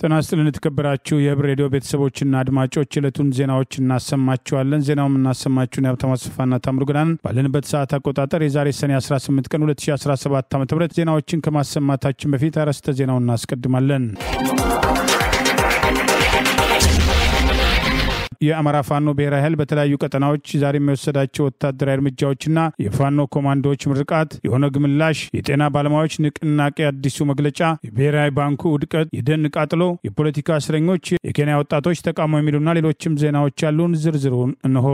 ጤና ይስጥልን የተከበራችሁ የህብር ሬዲዮ ቤተሰቦችና አድማጮች ዕለቱን ዜናዎች እናሰማችኋለን። ዜናውን እናሰማችሁን ያብታሙ አስፋና ታምሩ ገናን ባለንበት ሰዓት አቆጣጠር የዛሬ ሰኔ 18 ቀን 2017 ዓ.ም ዜናዎችን ከማሰማታችን በፊት አርዕስተ ዜናውን እናስቀድማለን። የአማራ ፋኖ ብሔራዊ ኃይል በተለያዩ ቀጠናዎች ዛሬ የሚወሰዳቸው ወታደራዊ እርምጃዎችና የፋኖ ኮማንዶዎች ምርቃት፣ የኦነግ ምላሽ፣ የጤና ባለሙያዎች ንቅናቄ አዲሱ መግለጫ፣ የብሔራዊ ባንኩ ውድቀት፣ የደን ቃጥሎ፣ የፖለቲካ እስረኞች፣ የኬንያ ወጣቶች ተቃውሞ የሚሉና ሌሎችም ዜናዎች ያሉን ዝርዝሩን እንሆ።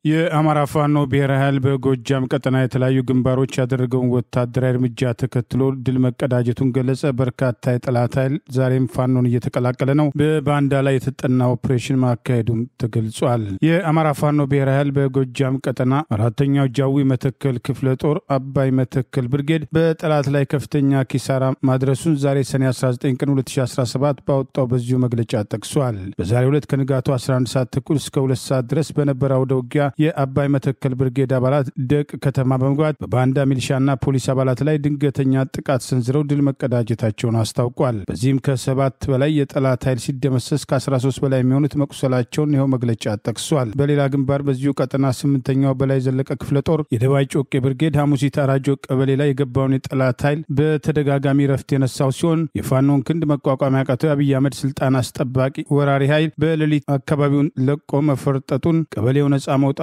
የአማራ ፋኖ ብሔራዊ ኃይል በጎጃም ቀጠና የተለያዩ ግንባሮች ያደረገውን ወታደራዊ እርምጃ ተከትሎ ድል መቀዳጀቱን ገለጸ። በርካታ የጠላት ኃይል ዛሬም ፋኖን እየተቀላቀለ ነው። በባንዳ ላይ የተጠና ኦፕሬሽን ማካሄዱም ተገልጿል። የአማራ ፋኖ ብሔራዊ ኃይል በጎጃም ቀጠና አራተኛው ጃዊ መተከል ክፍለ ጦር አባይ መተከል ብርጌድ በጠላት ላይ ከፍተኛ ኪሳራ ማድረሱን ዛሬ ሰኔ 19 ቀን 2017 ባወጣው በዚሁ መግለጫ ጠቅሷል። በዛሬው ዕለት ከንጋቱ 11 ሰዓት ተኩል እስከ 2 ሰዓት ድረስ በነበረው ውጊያ የአባይ መተከል ብርጌድ አባላት ደቅ ከተማ በመግባት በባንዳ ሚሊሻና ፖሊስ አባላት ላይ ድንገተኛ ጥቃት ሰንዝረው ድል መቀዳጀታቸውን አስታውቋል። በዚህም ከ7 በላይ የጠላት ኃይል ሲደመሰስ ከ13 በላይ የሚሆኑት መቁሰላቸውን ይኸው መግለጫ ጠቅሷል። በሌላ ግንባር በዚሁ ቀጠና 8ኛው በላይ ዘለቀ ክፍለ ጦር የደባይ ጮቄ ብርጌድ ሐሙሲት አራጆ ቀበሌ ላይ የገባውን የጠላት ኃይል በተደጋጋሚ ረፍት የነሳው ሲሆን የፋኖን ክንድ መቋቋም ያቃተው የአብይ አህመድ ስልጣን አስጠባቂ ወራሪ ኃይል በሌሊት አካባቢውን ለቆ መፈርጠጡን ቀበሌው ነጻ መውጣቱን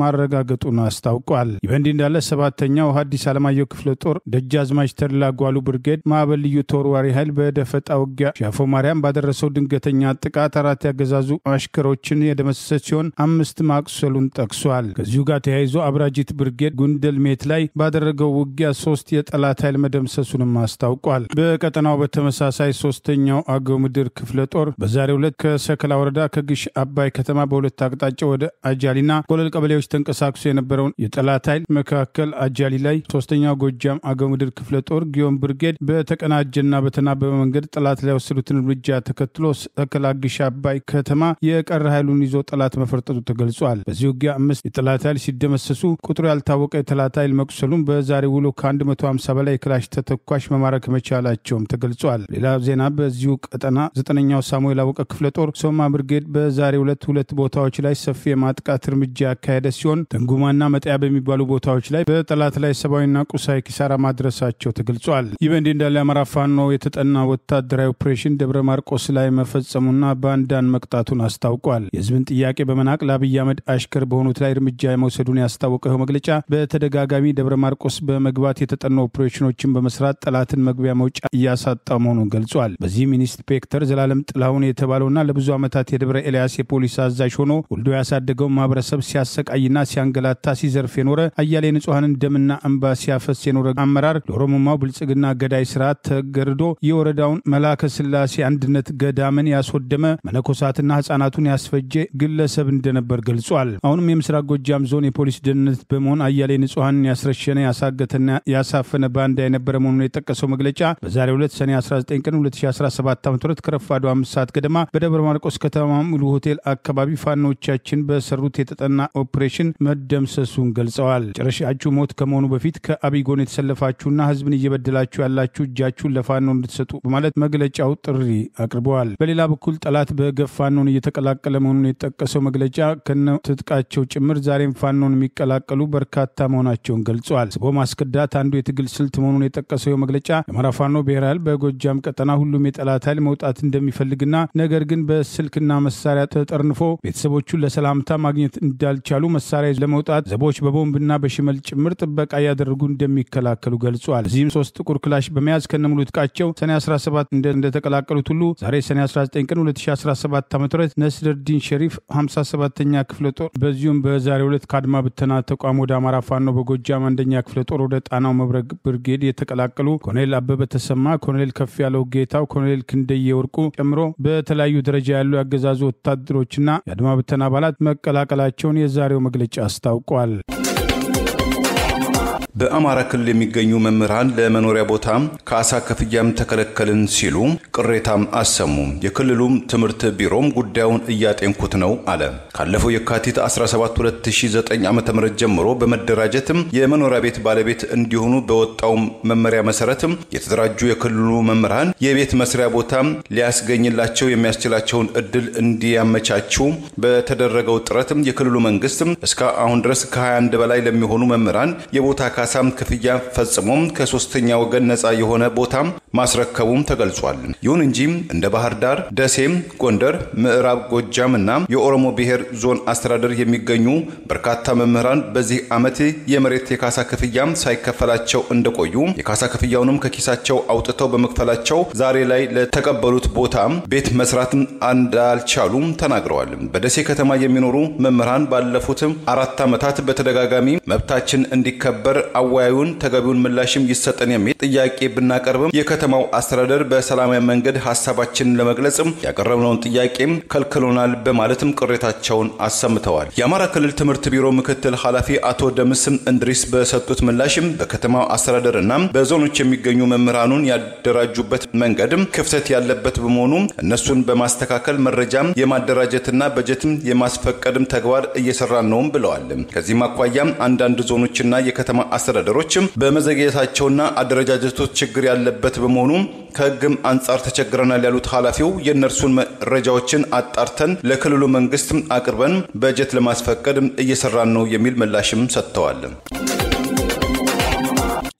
ማረጋገጡን አስታውቋል። ይበንዲ እንዳለ 7ኛው ሐዲስ ዓለማየሁ ክፍለ ጦር ደጃዝማች ተድላ ጓሉ ብርጌድ ማዕበል ልዩ ተወርዋሪ ኃይል በደፈጣ ውጊያ ሻፎ ማርያም ባደረሰው ድንገተኛ ጥቃት 4 ያገዛዙ አሽከሮችን የደመሰሰ ሲሆን 5 ማቁሰሉን ጠቅሷል። ከዚሁ ጋር ተያይዞ አብራጂት ብርጌድ ጉንደል ሜት ላይ ባደረገው ውጊያ 3 የጠላት ኃይል መደምሰሱንም አስታውቋል። በቀጠናው በተመሳሳይ 3ኛው አገው ምድር ክፍለ ጦር በዛሬው ዕለት ከሰከላ ወረዳ ከግሽ አባይ ከተማ በሁለት አቅጣጫ ወደ አጃሊና ኮለል ቀበሌዎች ተንቀሳቅሶ የነበረውን የጠላት ኃይል መካከል አጃሊ ላይ 3ኛው ጎጃም አገው ምድር ክፍለ ጦር ጊዮን ብርጌድ በተቀናጀና በተናበበ መንገድ ጠላት ላይ ወሰዱትን እርምጃ ተከትሎ ሰከላ ግሽ አባይ ከተማ የቀረ ኃይሉን ይዞ ጠላት መፈርጠጡ ተገልጿል። በዚህ ውጊያ 5 የጠላት ኃይል ሲደመሰሱ ቁጥሩ ያልታወቀ የጠላት ኃይል መቁሰሉን በዛሬ ውሎ ከ150 በላይ ክላሽ ተተኳሽ መማረክ መቻላቸውም ተገልጿል። ሌላ ዜና በዚሁ ቀጠና 9ኛው ሳሙኤል አወቀ ክፍለ ጦር ሶማ ብርጌድ በዛሬው ዕለት 2 ቦታዎች ላይ ሰፊ የማጥቃት እርምጃ ያካሄደ ሲሆን ተንጉማና መጣያ በሚባሉ ቦታዎች ላይ በጠላት ላይ ሰብአዊና ቁሳዊ ኪሳራ ማድረሳቸው ተገልጿል። ይህ በእንዲህ እንዳለ አማራ ፋኖ የተጠና ወታደራዊ ኦፕሬሽን ደብረ ማርቆስ ላይ መፈጸሙና ባንዳን መቅጣቱን አስታውቋል። የህዝብን ጥያቄ በመናቅ ለአብይ አህመድ አሽከር በሆኑት ላይ እርምጃ የመውሰዱን ያስታወቀው መግለጫ በተደጋጋሚ ደብረ ማርቆስ በመግባት የተጠኑ ኦፕሬሽኖችን በመስራት ጠላትን መግቢያ መውጫ እያሳጣ መሆኑን ገልጿል። በዚህም ኢንስፔክተር ዘላለም ጥላሁን የተባለውና ለብዙ ዓመታት የደብረ ኤልያስ የፖሊስ አዛዥ ሆኖ ወልዶ ያሳደገው ማህበረሰብ ሲያሰቃይና ሲያንገላታ ሲዘርፍ የኖረ አያሌ ንጹሃንን ደምና እንባ ሲያፈስ የኖረ አመራር ለኦሮሞማው ብልጽግና ገዳይ ስርዓት ተገርዶ የወረዳውን መላከ ስላሴ አንድነት ገዳምን ያስወደመ መነኮሳትና ህፃናቱን ያስፈጀ ግለሰብ እንደነበር ገልጿል። አሁንም የምስራቅ ጎጃም ዞን የፖሊስ ደህንነት በመሆን አያሌ ንጹሃንን ያስረሸነ ያሳገተና ያሳፈነ ባንዳ የነበረ መሆኑን የጠቀሰው መግለጫ በዛሬው ዕለት ሰኔ 19 ቀን 2017 ዓ.ም ከረፋዱ 5 ሰዓት ገደማ በደብረ ማርቆስ ከተማ ሙሉ ሆቴል አካባቢ ፋኖቻችን በሰሩት የተጠና ኦፕሬሽን መደምሰሱን ገልጸዋል። ጨረሻችሁ ሞት ከመሆኑ በፊት ከአብይ ጎን የተሰለፋችሁና ህዝብን እየበደላችሁ ያላችሁ እጃችሁን ለፋኖ እንድትሰጡ በማለት መግለጫው ጥሪ አቅርበዋል። በሌላ በኩል ጠላት በገፍ ፋኖን እየተቀላቀለ መሆኑን የጠቀሰው መግለጫ ከነ ትጥቃቸው ጭምር ዛሬም ፋኖን የሚቀላቀሉ በርካታ መሆናቸውን ገልጿል። ስቦ ማስከዳት አንዱ የትግል ስልት መሆኑን የጠቀሰው መግለጫ የአማራ ፋኖ ብሔራዊ ኃይል በጎጃም ቀጠና ሁሉም የጠላት ኃይል መውጣት እንደሚፈልግና ነገር ግን በስልክና መሳሪያ ተጠርንፎ ቤተሰቦቹን ለሰላምታ ማግኘት እንዳልቻሉ መሳሪያ ለመውጣት ዘቦች በቦምብና በሽመል ጭምር ጥበቃ ያደረጉ እንደሚከላከሉ ገልጿል። እዚህም 3 ጥቁር ክላሽ በመያዝ ከነሙሉ ትጥቃቸው ሰኔ 17 እንደተቀላቀሉት ሁሉ ዛሬ ሰኔ 19 ቀን 2017 ዓ.ም ነስረዲን ሸሪፍ 57ኛ ክፍለ ጦር በዚሁም በዛሬው ዕለት ካድማ ብተና ተቋም ወደ አማራ ፋኖ በጎጃም 1ኛ ክፍለ ጦር ወደ ጣናው መብረቅ ብርጌድ የተቀላቀሉ ኮሎኔል አበበ ተሰማ፣ ኮሎኔል ከፍ ያለው ጌታው፣ ኮሎኔል ክንደየ ወርቁ ጨምሮ በተለያዩ ደረጃ ያሉ ያገዛዙ ወታደሮችና የአድማ ብተና አባላት መቀላቀላቸውን የዛሬው መግለጫ አስታውቋል። በአማራ ክልል የሚገኙ መምህራን ለመኖሪያ ቦታ ካሳ ክፍያም ተከለከልን ሲሉ ቅሬታም አሰሙ። የክልሉ ትምህርት ቢሮም ጉዳዩን እያጤንኩት ነው አለ። ካለፈው የካቲት 17 2009 ዓ.ም ጀምሮ በመደራጀትም የመኖሪያ ቤት ባለቤት እንዲሆኑ በወጣው መመሪያ መሰረት የተደራጁ የክልሉ መምህራን የቤት መስሪያ ቦታ ሊያስገኝላቸው የሚያስችላቸውን እድል እንዲያመቻቹ በተደረገው ጥረት የክልሉ መንግስት እስከ አሁን ድረስ ከ21 በላይ ለሚሆኑ መምህራን የቦታ ካሳም ክፍያ ፈጽሞም ከሶስተኛ ወገን ነፃ የሆነ ቦታ ማስረከቡም ተገልጿል። ይሁን እንጂ እንደ ባህር ዳር፣ ደሴ፣ ጎንደር፣ ምዕራብ ጎጃምና የኦሮሞ ብሔር ዞን አስተዳደር የሚገኙ በርካታ መምህራን በዚህ ዓመት የመሬት የካሳ ክፍያ ሳይከፈላቸው እንደቆዩ የካሳ ክፍያውንም ከኪሳቸው አውጥተው በመክፈላቸው ዛሬ ላይ ለተቀበሉት ቦታ ቤት መስራት እንዳልቻሉ ተናግረዋል። በደሴ ከተማ የሚኖሩ መምህራን ባለፉት 4 ዓመታት በተደጋጋሚ መብታችን እንዲከበር አወያዩን ተገቢውን ምላሽም ይሰጠን የሚል ጥያቄ ብናቀርብም የከተማው አስተዳደር በሰላማዊ መንገድ ሐሳባችንን ለመግለጽ ያቀረብነውን ጥያቄ ከልክሎናል በማለትም ቅሬታቸውን አሰምተዋል። የአማራ ክልል ትምህርት ቢሮ ምክትል ኃላፊ አቶ ደምስም እንድሪስ በሰጡት ምላሽም በከተማው አስተዳደርና በዞኖች የሚገኙ መምህራኑን ያደራጁበት መንገድ ክፍተት ያለበት በመሆኑ እነሱን በማስተካከል መረጃም የማደራጀትና በጀትም የማስፈቀድም ተግባር እየሰራን ነው ብለዋል። ከዚህም አኳያ አንዳንድ ዞኖችና የከተማ አስተዳደሮች በመዘግየታቸውና አደረጃጀቶች ችግር ያለበት በመሆኑ ከህግም አንጻር ተቸግረናል ያሉት ኃላፊው የነርሱን መረጃዎችን አጣርተን ለክልሉ መንግስት አቅርበን በጀት ለማስፈቀድ እየሰራን ነው የሚል ምላሽም ሰጥተዋል።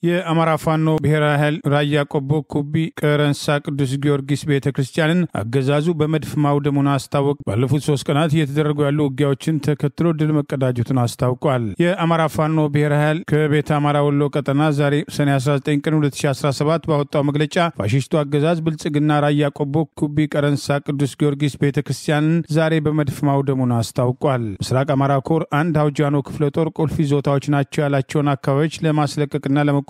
የአማራ ፋኖ ብሔራዊ ኃይል ራያ ቆቦ ኩቢ ቀረንሳ ቅዱስ ጊዮርጊስ ቤተክርስቲያንን አገዛዙ በመድፍ ማውደሙን አስታወቀ። ባለፉት 3 ቀናት እየተደረጉ ያሉ ውጊያዎችን ተከትሎ ድል መቀዳጀቱን አስታውቋል። የአማራ ፋኖ ብሔራዊ ኃይል ከቤተ አማራ ወሎ ቀጠና ዛሬ ሰኔ 19 ቀን 2017 ባወጣው መግለጫ ፋሺስቱ አገዛዝ ብልጽግና ራያ ቆቦ ኩቢ ቀረንሳ ቅዱስ ጊዮርጊስ ቤተክርስቲያንን ዛሬ በመድፍ ማውደሙን አስታውቋል። ምስራቅ አማራ ኮር 1 አውጃኖ ክፍለ ጦር ቁልፍ ይዞታዎች ናቸው ያላቸውን አካባቢዎች ለማስለቀቅና ለመቆጣጠር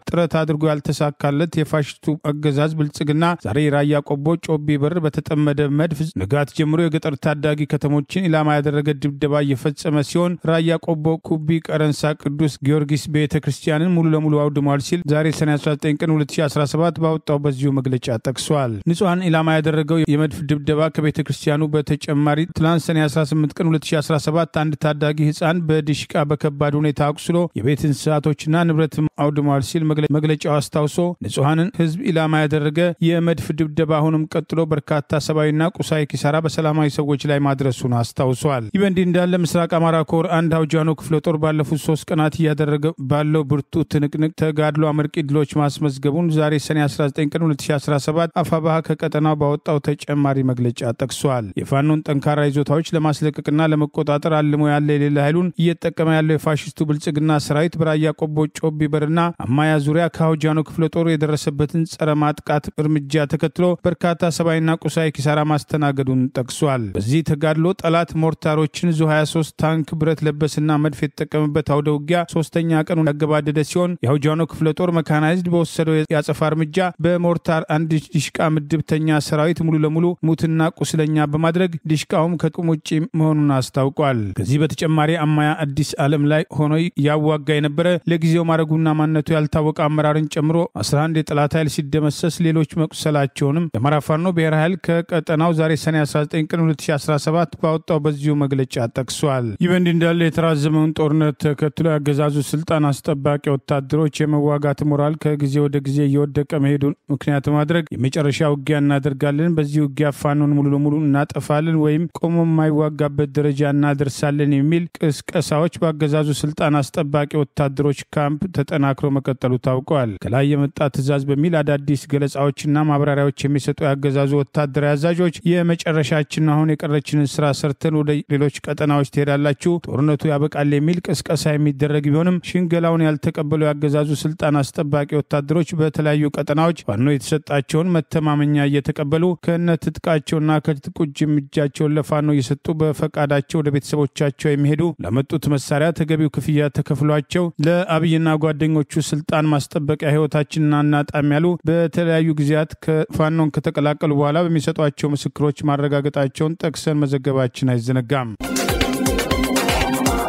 ጥረት አድርጎ ያልተሳካለት የፋሺስቱ አገዛዝ ብልጽግና ዛሬ ራያ ቆቦ ጮቢ በር በተጠመደ መድፍ ንጋት ጀምሮ የገጠር ታዳጊ ከተሞችን ኢላማ ያደረገ ድብደባ እየፈጸመ ሲሆን ራያ ቆቦ ኩቢ ቀረንሳ ቅዱስ ጊዮርጊስ ቤተክርስቲያንን ሙሉ ለሙሉ አውድሟል ሲል ዛሬ ሰኔ 19 ቀን 2017 ባወጣው በዚሁ መግለጫ ጠቅሷል። ንጹሃን ኢላማ ያደረገው የመድፍ ድብደባ ከቤተክርስቲያኑ በተጨማሪ ትላንት ሰኔ 18 ቀን 2017 አንድ ታዳጊ ህፃን በዲሽቃ በከባድ ሁኔታ አቁስሎ የቤት እንስሳቶችና ንብረት አውድሟል ሲል መግለጫው አስታውሶ ንጹሃንን ህዝብ ኢላማ ያደረገ የመድፍ ድብደባ አሁንም ቀጥሎ በርካታ ሰብአዊና ቁሳዊ ኪሳራ በሰላማዊ ሰዎች ላይ ማድረሱን አስታውሷል። ይህ በእንዲህ እንዳለ ምስራቅ አማራ ኮር 1 አውጃኖ ክፍለ ጦር ባለፉት 3 ቀናት እያደረገ ባለው ብርቱ ትንቅንቅ ተጋድሎ አመርቂ ድሎች ማስመዝገቡን ዛሬ ሰኔ 19 ቀን 2017 አፋባሃ ከቀጠናው ባወጣው ተጨማሪ መግለጫ ጠቅሷል። የፋኖን ጠንካራ ይዞታዎች ለማስለቀቅና ለመቆጣጠር አልሞ ያለ የሌላ ኃይሉን እየተጠቀመ ያለው የፋሺስቱ ብልጽግና ሰራዊት በራያ ቆቦ ጮቢ በርና አማያ ዙሪያ ከአውጃኖ ክፍለ ጦር የደረሰበትን ጸረ ማጥቃት እርምጃ ተከትሎ በርካታ ሰብአዊና ቁሳዊ ኪሳራ ማስተናገዱን ጠቅሷል። በዚህ ተጋድሎ ጠላት ሞርታሮችን ዙ 23 ታንክ ብረት ለበስና መድፍ የተጠቀመበት አውደ ውጊያ 3ኛ ቀኑን ያገባደደ ሲሆን የአውጃኖ ክፍለ ጦር መካናይዝድ በወሰደው ያጸፋ እርምጃ በሞርታር አንድ ዲሽቃ ምድብተኛ ሰራዊት ሙሉ ለሙሉ ሙትና ቁስለኛ በማድረግ ዲሽቃውም ከጥቅም ውጪ መሆኑን አስታውቋል። ከዚህ በተጨማሪ አማያ አዲስ ዓለም ላይ ሆኖ ያዋጋ የነበረ ለጊዜው ማረጉና ማንነቱ ያልታወቀ አመራርን ጨምሮ 11 የጠላት ኃይል ሲደመሰስ ሌሎች መቁሰላቸውንም የአማራ ፋኖ ብሔራዊ ኃይል ከቀጠናው ዛሬ ሰኔ 19 ቀን 2017 ባወጣው በዚሁ መግለጫ ጠቅሷል። ይህ በእንዲህ እንዳለ የተራዘመውን ጦርነት ተከትሎ ያገዛዙ ስልጣን አስጠባቂ ወታደሮች የመዋጋት ሞራል ከጊዜ ወደ ጊዜ እየወደቀ መሄዱን ምክንያት ማድረግ የመጨረሻ ውጊያ እናደርጋለን፣ በዚህ ውጊያ ፋኖን ሙሉ ለሙሉ እናጠፋለን ወይም ቆሞ የማይዋጋበት ደረጃ እናደርሳለን የሚል ቅስቀሳዎች በአገዛዙ ስልጣን አስጠባቂ ወታደሮች ካምፕ ተጠናክሮ መቀጠሉ ታውቋል። ከላይ የመጣ ትዕዛዝ በሚል አዳዲስ ገለጻዎችና ማብራሪያዎች የሚሰጡ ያገዛዙ ወታደራዊ አዛዦች የመጨረሻችን አሁን የቀረችንን ስራ ሰርተን ወደ ሌሎች ቀጠናዎች ትሄዳላችሁ፣ ጦርነቱ ያበቃል የሚል ቅስቀሳ የሚደረግ ቢሆንም ሽንገላውን ያልተቀበሉ ያገዛዙ ስልጣን አስጠባቂ ወታደሮች በተለያዩ ቀጠናዎች ፋኖ የተሰጣቸውን መተማመኛ እየተቀበሉ ከነትጥቃቸውና ከትቁጅም እጃቸውን ለፋኖ እየሰጡ በፈቃዳቸው ወደ ቤተሰቦቻቸው የሚሄዱ ለመጡት መሳሪያ ተገቢው ክፍያ ተከፍሏቸው ለአብይና ጓደኞቹ ስልጣን ማስጠበቂያ ህይወታችንና እናጣም ያሉ በተለያዩ ጊዜያት ከፋኖን ከተቀላቀሉ በኋላ በሚሰጧቸው ምስክሮች ማረጋገጣቸውን ጠቅሰን መዘገባችን አይዘነጋም።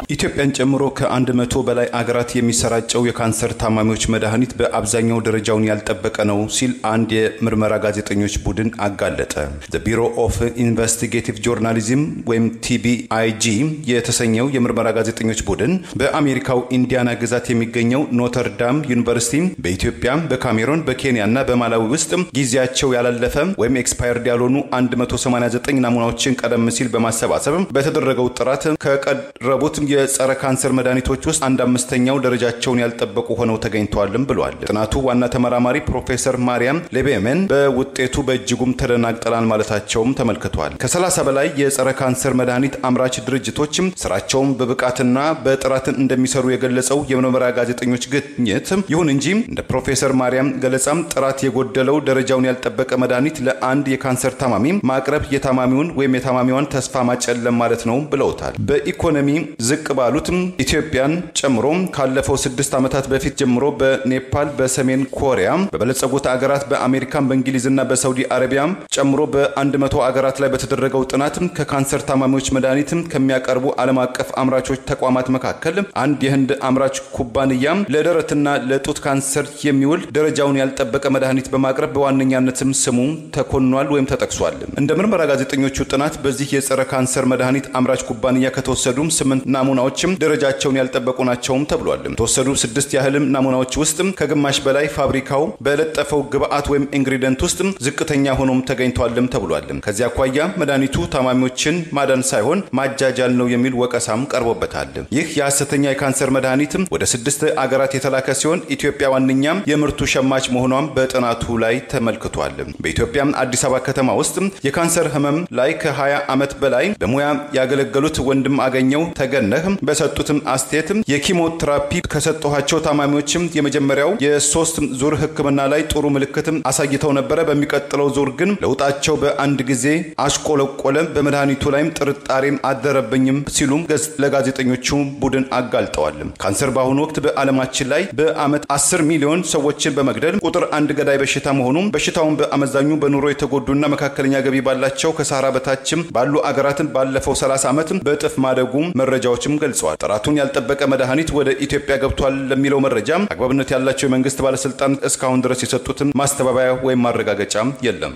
ኢትዮጵያን ጨምሮ ከ100 በላይ አገራት የሚሰራጨው የካንሰር ታማሚዎች መድኃኒት በአብዛኛው ደረጃውን ያልጠበቀ ነው ሲል አንድ የምርመራ ጋዜጠኞች ቡድን አጋለጠ። The Bureau of Investigative Journalism ወይም TBIG የተሰኘው የምርመራ ጋዜጠኞች ቡድን በአሜሪካው ኢንዲያና ግዛት የሚገኘው ኖተርዳም ዩኒቨርሲቲ በኢትዮጵያ፣ በካሜሩን፣ በኬንያና በማላዊ ውስጥ ጊዜያቸው ያላለፈ ወይም ኤክስፓየርድ ያልሆኑ 189 ናሙናዎችን ቀደም ሲል በማሰባሰብ በተደረገው ጥራት ከቀረቡት የጸረ ካንሰር መድኃኒቶች ውስጥ 1/5ኛው ደረጃቸውን ያልጠበቁ ሆነው ተገኝተዋልም ብሏል። ጥናቱ ዋና ተመራማሪ ፕሮፌሰር ማርያም ሌቤመን በውጤቱ በእጅጉም ተደናግጠናል ማለታቸውም ተመልክቷል። ከ30 በላይ የጸረ ካንሰር መድኃኒት አምራች ድርጅቶች ስራቸውን በብቃትና በጥራት እንደሚሰሩ የገለጸው የምርመራ ጋዜጠኞች ግኝት ይሁን እንጂ እንደ ፕሮፌሰር ማርያም ገለጻም ጥራት የጎደለው ደረጃውን ያልጠበቀ መድኃኒት ለአንድ የካንሰር ታማሚ ማቅረብ የታማሚውን ወይም የታማሚዋን ተስፋ ማጨለም ማለት ነው ብለውታል። በኢኮኖሚ ዝቅ ባሉት ኢትዮጵያን ጨምሮ ካለፈው 6 ዓመታት በፊት ጀምሮ በኔፓል፣ በሰሜን ኮሪያ፣ በበለጸጉት አገራት በአሜሪካን፣ በእንግሊዝና በሳውዲ አረቢያ ጨምሮ በ100 አገራት ላይ በተደረገው ጥናት ከካንሰር ታማሚዎች መድኃኒት ከሚያቀርቡ ዓለም አቀፍ አምራቾች ተቋማት መካከል አንድ የህንድ አምራች ኩባንያ ለደረትና ለጡት ካንሰር የሚውል ደረጃውን ያልጠበቀ መድኃኒት በማቅረብ በዋነኛነትም ስሙ ተኮኗል ወይም ተጠቅሷል። እንደ ምርመራ ጋዜጠኞቹ ጥናት በዚህ የጸረ ካንሰር መድኃኒት አምራች ኩባንያ ከተወሰዱ 8 ናሙናዎችም ደረጃቸውን ያልጠበቁ ናቸውም ተብሏል። ተወሰዱ 6 ያህልም ናሙናዎች ውስጥ ከግማሽ በላይ ፋብሪካው በለጠፈው ግብአት ወይም ኢንግሪዲየንት ውስጥ ዝቅተኛ ሆኖም ተገኝቷልም ተብሏል። ከዚያ አኳያ መድኃኒቱ ታማሚዎችን ማዳን ሳይሆን ማጃጃል ነው የሚል ወቀሳም ቀርቦበታል። ይህ የሐሰተኛ የካንሰር መድኃኒት ወደ 6 አገራት የተላከ ሲሆን ኢትዮጵያ ዋነኛም የምርቱ ሸማች መሆኗም በጥናቱ ላይ ተመልክቷል። በኢትዮጵያ አዲስ አበባ ከተማ ውስጥ የካንሰር ህመም ላይ ከ20 ዓመት በላይ በሙያ ያገለገሉት ወንድም አገኘው ተገነህ በሰጡትም አስተያየት የኪሞቴራፒ ከሰጠኋቸው ታማሚዎችም የመጀመሪያው የ3 ዙር ህክምና ላይ ጥሩ ምልክት አሳይተው ነበር። በሚቀጥለው ዙር ግን ለውጣቸው በአንድ ጊዜ አሽቆለቆለ፣ በመድኃኒቱ ላይም ጥርጣሬም አደረብኝም ሲሉም ለጋዜጠኞቹ ቡድን አጋልጠዋል። ካንሰር በአሁኑ ወቅት በዓለማችን ላይ በአመት 10 ሚሊዮን ሰዎችን በመግደል ቁጥር 1 ገዳይ በሽታ መሆኑን በሽታውን በአመዛኙ በኑሮ የተጎዱና መካከለኛ ገቢ ባላቸው ከሳህራ በታችም ባሉ አገራትን ባለፈው 30 ዓመት በጥፍ ማደጉም መረጃዎችም ገልጸዋል። ጥራቱን ያልጠበቀ መድኃኒት ወደ ኢትዮጵያ ገብቷል ለሚለው መረጃ አግባብነት ያላቸው የመንግስት ባለስልጣናት እስካሁን ድረስ የሰጡትን ማስተባበያ ወይም ማረጋገጫ የለም።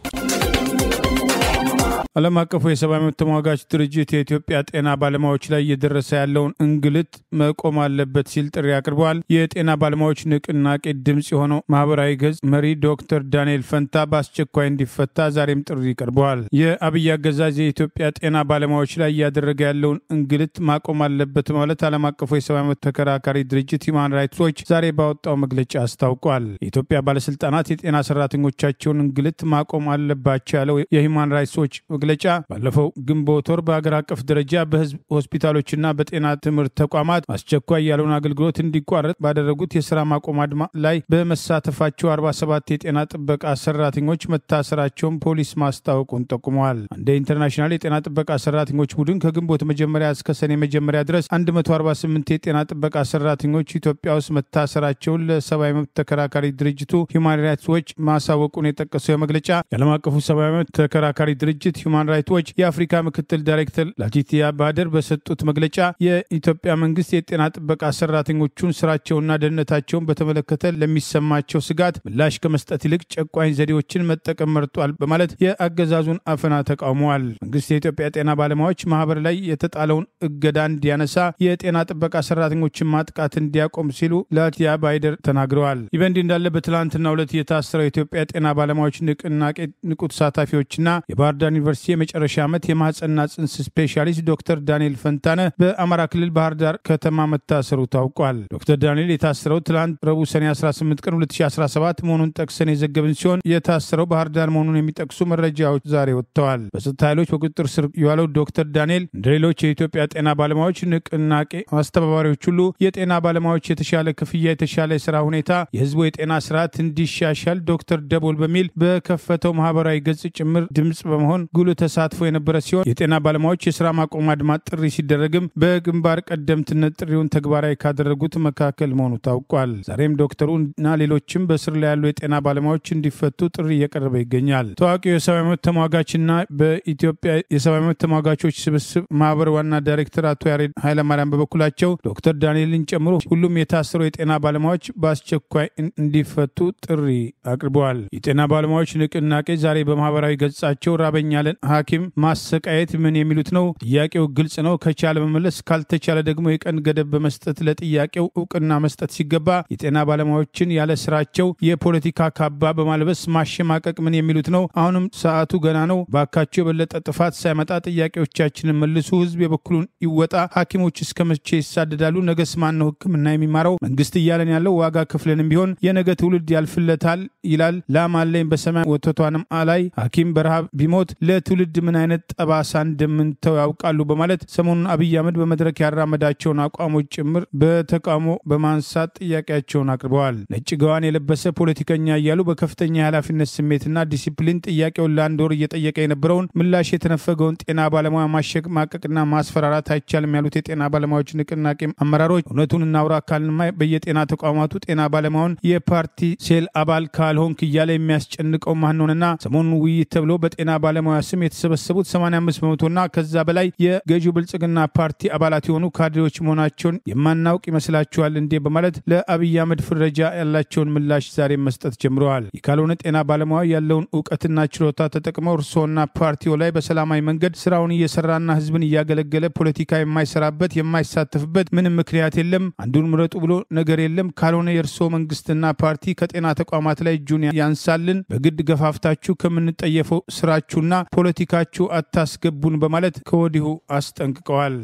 ዓለም አቀፉ የሰብአዊ መብት ተሟጋች ድርጅት የኢትዮጵያ ጤና ባለሙያዎች ላይ እየደረሰ ያለውን እንግልት መቆም አለበት ሲል ጥሪ አቅርበዋል። የጤና ባለሙያዎች ንቅናቄ ድምጽ የሆነው ማህበራዊ ገጽ መሪ ዶክተር ዳንኤል ፈንታ በአስቸኳይ እንዲፈታ ዛሬም ጥሪ ቀርበዋል። የአብይ አገዛዝ የኢትዮጵያ ጤና ባለሙያዎች ላይ እያደረገ ያለውን እንግልት ማቆም አለበት ማለት ዓለም አቀፉ የሰብአዊ መብት ተከራካሪ ድርጅት ሂውማን ራይትስ ዎች ዛሬ ባወጣው መግለጫ አስታውቋል። የኢትዮጵያ ባለስልጣናት የጤና ሰራተኞቻቸውን እንግልት ማቆም አለባቸው ያለው የሂውማን ራይትስ ዎች መግለጫ ባለፈው ግንቦት ወር በአገር አቀፍ ደረጃ በህዝብ ሆስፒታሎችና በጤና ትምህርት ተቋማት አስቸኳይ ያለውን አገልግሎት እንዲቋረጥ ባደረጉት የሥራ ማቆም አድማ ላይ በመሳተፋቸው 47 የጤና ጥበቃ ሰራተኞች መታሰራቸውን ፖሊስ ማስታወቁን ጠቁመዋል። አንድ ኢንተርናሽናል የጤና ጥበቃ ሰራተኞች ቡድን ከግንቦት መጀመሪያ እስከ ሰኔ መጀመሪያ ድረስ 148 የጤና ጥበቃ ሰራተኞች ኢትዮጵያ ውስጥ መታሰራቸውን ለሰብአዊ መብት ተከራካሪ ድርጅቱ ሂውማን ራይትስ ዎች ማሳወቁን የጠቀሰው የመግለጫ የዓለም አቀፉ ሰብአዊ መብት ተከራካሪ ድርጅት ሂውማን ራይትስ ዎች የአፍሪካ ምክትል ዳይሬክተር ላቲቲያ ባደር በሰጡት መግለጫ የኢትዮጵያ መንግስት የጤና ጥበቃ ሰራተኞቹን ስራቸውና ደህንነታቸውን በተመለከተ ለሚሰማቸው ስጋት ምላሽ ከመስጠት ይልቅ ጨቋኝ ዘዴዎችን መጠቀም መርጧል በማለት የአገዛዙን አፈና ተቃውመዋል። መንግስት የኢትዮጵያ ጤና ባለሙያዎች ማህበር ላይ የተጣለውን እገዳ እንዲያነሳ፣ የጤና ጥበቃ ሰራተኞችን ማጥቃት እንዲያቆም ሲሉ ላቲቲያ ባደር ተናግረዋል። ይበንዲ እንዳለ በትላንትናው ዕለት የታሰረው የኢትዮጵያ ጤና ባለሙያዎች ንቅናቄ ንቁ ተሳታፊዎችና የባህር ዳር ዩኒቨርሲቲ የመጨረሻ ዓመት የማህፀንና ጽንስ ስፔሻሊስት ዶክተር ዳንኤል ፈንታነ በአማራ ክልል ባህር ዳር ከተማ መታሰሩ ታውቋል። ዶክተር ዳንኤል የታሰረው ትላንት ረቡዕ ሰኔ 18 ቀን 2017 መሆኑን ጠቅሰን የዘገብን ሲሆን የታሰረው ባህር ዳር መሆኑን የሚጠቅሱ መረጃዎች ዛሬ ወጥተዋል። በጸጥታ ኃይሎች በቁጥጥር ስር የዋለው ዶክተር ዳንኤል እንደ ሌሎች የኢትዮጵያ ጤና ባለሙያዎች ንቅናቄ አስተባባሪዎች ሁሉ የጤና ባለሙያዎች የተሻለ ክፍያ፣ የተሻለ የሥራ ሁኔታ፣ የህዝቡ የጤና ስርዓት እንዲሻሻል ዶክተር ደቦል በሚል በከፈተው ማህበራዊ ገጽ ጭምር ድምጽ በመሆን ጉልህ ጉልህ ተሳትፎ የነበረ ሲሆን የጤና ባለሙያዎች የስራ ማቆም አድማ ጥሪ ሲደረግም በግንባር ቀደምትነት ጥሪውን ተግባራዊ ካደረጉት መካከል መሆኑ ታውቋል። ዛሬም ዶክተሩና ሌሎችም በስር ላይ ያሉ የጤና ባለሙያዎች እንዲፈቱ ጥሪ እየቀረበ ይገኛል። ታዋቂው የሰብአዊ መብት ተሟጋችና በኢትዮጵያ የሰብአዊ መብት ተሟጋቾች ስብስብ ማህበር ዋና ዳይሬክተር አቶ ያሬድ ኃይለማርያም በበኩላቸው ዶክተር ዳንኤልን ጨምሮ ሁሉም የታሰሩ የጤና ባለሙያዎች በአስቸኳይ እንዲፈቱ ጥሪ አቅርበዋል። የጤና ባለሙያዎች ንቅናቄ ዛሬ በማህበራዊ ገጻቸው ራበኝ ያለን ሐኪም ማሰቃየት ምን የሚሉት ነው? ጥያቄው ግልጽ ነው። ከቻለ መመለስ፣ ካልተቻለ ደግሞ የቀን ገደብ በመስጠት ለጥያቄው እውቅና መስጠት ሲገባ የጤና ባለሙያዎችን ያለ ስራቸው የፖለቲካ ካባ በማልበስ ማሸማቀቅ ምን የሚሉት ነው? አሁንም ሰዓቱ ገና ነው። ባካቸው የበለጠ ጥፋት ሳይመጣ ጥያቄዎቻችንን መልሱ። ህዝብ የበኩሉን ይወጣ። ሐኪሞች እስከ መቼ ይሳደዳሉ? ነገስ ማን ነው ህክምና የሚማረው? መንግስት እያለን ያለው ዋጋ ክፍልንም ቢሆን የነገ ትውልድ ያልፍለታል ይላል። ላም አለኝ በሰማይ ወተቷንም አላይ። ሐኪም በረሃብ ቢሞት ለትውልድ ምን አይነት ጠባሳ እንደምንተው ያውቃሉ በማለት ሰሞኑን አብይ አህመድ በመድረክ ያራመዳቸውን አቋሞች ጭምር በተቃውሞ በማንሳት ጥያቄያቸውን አቅርበዋል። ነጭ ገዋን የለበሰ ፖለቲከኛ እያሉ በከፍተኛ የኃላፊነት ስሜትና ዲሲፕሊን ጥያቄውን ለአንድ ወር እየጠየቀ የነበረውን ምላሽ የተነፈገውን ጤና ባለሙያ ማሸማቀቅና ማስፈራራት አይቻልም ያሉት የጤና ባለሙያዎች ንቅናቄ አመራሮች እውነቱን እናውራ ካልንማ በየጤና ተቋማቱ ጤና ባለሙያውን የፓርቲ ሴል አባል ካልሆንክ እያለ የሚያስጨንቀው ማንሆንና ሰሞኑን ውይይት ተብሎ በጤና ባለሙያ ስም የተሰበሰቡት 85%ና ከዛ በላይ የገዢው ብልጽግና ፓርቲ አባላት የሆኑ ካድሬዎች መሆናቸውን የማናውቅ ይመስላችኋል እንዴ? በማለት ለአብይ አህመድ ፍረጃ ያላቸውን ምላሽ ዛሬ መስጠት ጀምረዋል። ካልሆነ ጤና ባለሙያ ያለውን ዕውቀትና ችሎታ ተጠቅመው እርሶና ፓርቲው ላይ በሰላማዊ መንገድ ስራውን እየሰራና ህዝብን እያገለገለ ፖለቲካ የማይሰራበት የማይሳተፍበት ምንም ምክንያት የለም። አንዱን ምረጡ ብሎ ነገር የለም። ካልሆነ የእርሶ መንግስትና ፓርቲ ከጤና ተቋማት ላይ እጁን ያንሳልን። በግድ ገፋፍታችሁ ከምንጠየፈው ስራችሁና ፖለቲካችሁ አታስገቡን በማለት ከወዲሁ አስጠንቅቀዋል።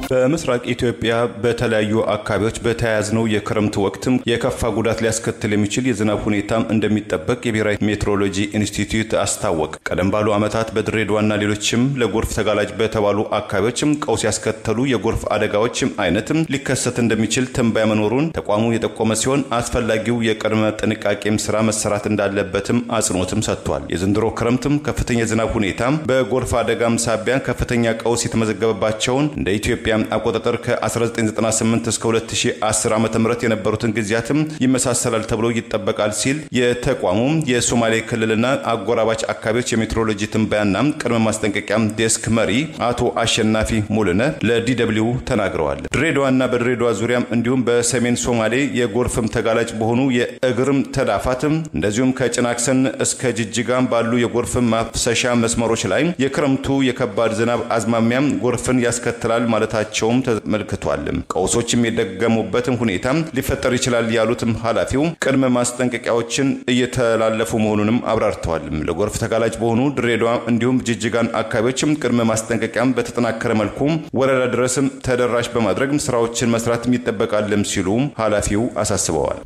በምስራቅ ኢትዮጵያ በተለያዩ አካባቢዎች በተያያዝነው የክረምት ወቅትም የከፋ ጉዳት ሊያስከትል የሚችል የዝናብ ሁኔታም እንደሚጠበቅ የብሔራዊ ሜትሮሎጂ ኢንስቲትዩት አስታወቀ። ቀደም ባሉ ዓመታት በድሬዳዋና ሌሎችም ለጎርፍ ተጋላጭ በተባሉ አካባቢዎችም ቀውስ ያስከተሉ የጎርፍ አደጋዎችም አይነትም ሊከሰት እንደሚችል ትንበያ መኖሩን ተቋሙ የጠቆመ ሲሆን አስፈላጊው የቅድመ ጥንቃቄም ስራ መሰራት እንዳለበትም አጽንኦትም ሰጥቷል። የዘንድሮ ክረምትም ከፍተኛ የዝናብ ሁኔታም በጎርፍ አደጋም ሳቢያ ከፍተኛ ቀውስ የተመዘገበባቸውን እንደ ኢትዮጵያ አቆጣጠር ከ1998 እስከ 2010 ዓ.ም የነበሩትን ጊዜያትም ይመሳሰላል ተብሎ ይጠበቃል ሲል የተቋሙ የሶማሌ ክልልና አጎራባች አካባቢዎች የሜትሮሎጂ ትንበያና ቅድመ ማስጠንቀቂያ ዴስክ መሪ አቶ አሸናፊ ሙሉነ ለዲደብሊው ተናግረዋል። ድሬዳዋና በድሬዳዋ ዙሪያም እንዲሁም በሰሜን ሶማሌ የጎርፍም ተጋላጭ በሆኑ የእግርም ተዳፋትም እንደዚሁም ከጭናክሰን እስከ ጅጅጋም ባሉ የጎርፍ ማፍሰሻ መስመሮች ላይ የክረምቱ የከባድ ዝናብ አዝማሚያም ጎርፍን ያስከትላል ማለታቸውም ተመልክቷል። ቀውሶችም የደገሙበትም ሁኔታ ሊፈጠር ይችላል ያሉትም ኃላፊው ቅድመ ማስጠንቀቂያዎችን እየተላለፉ መሆኑንም አብራርተዋል። ለጎርፍ ተጋላጭ በሆኑ ድሬዳዋ እንዲሁም ጅጅጋን አካባቢዎችም ቅድመ ማስጠንቀቂያም በተጠናከረ መልኩ ወረዳ ድረስም ተደራሽ በማድረግ ስራዎችን መስራት ይጠበቃልም ሲሉ ኃላፊው አሳስበዋል።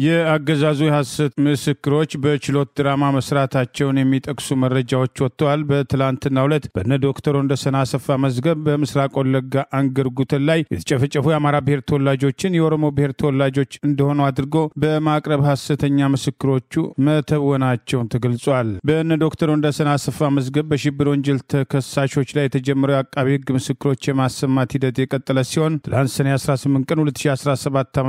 የአገዛዙ የሐሰት ምስክሮች በችሎት ድራማ መስራታቸውን የሚጠቅሱ መረጃዎች ወጥተዋል። በትላንትናው ዕለት በነ ዶክተር ወንደሰን አሰፋ መዝገብ በምስራቅ ወለጋ አንገር ጉተን ላይ የተጨፈጨፉ የአማራ ብሔር ተወላጆችን የኦሮሞ ብሔር ተወላጆች እንደሆኑ አድርጎ በማቅረብ ሐሰተኛ ምስክሮቹ መተወናቸውን ተገልጿል። በነ ዶክተር ወንደሰን አሰፋ መዝገብ በሽብር ወንጀል ተከሳሾች ላይ የተጀመረው የአቃቤ ሕግ ምስክሮች የማሰማት ሂደት የቀጠለ ሲሆን ትላንት ሰኔ 18 ቀን 2017 ዓ.ም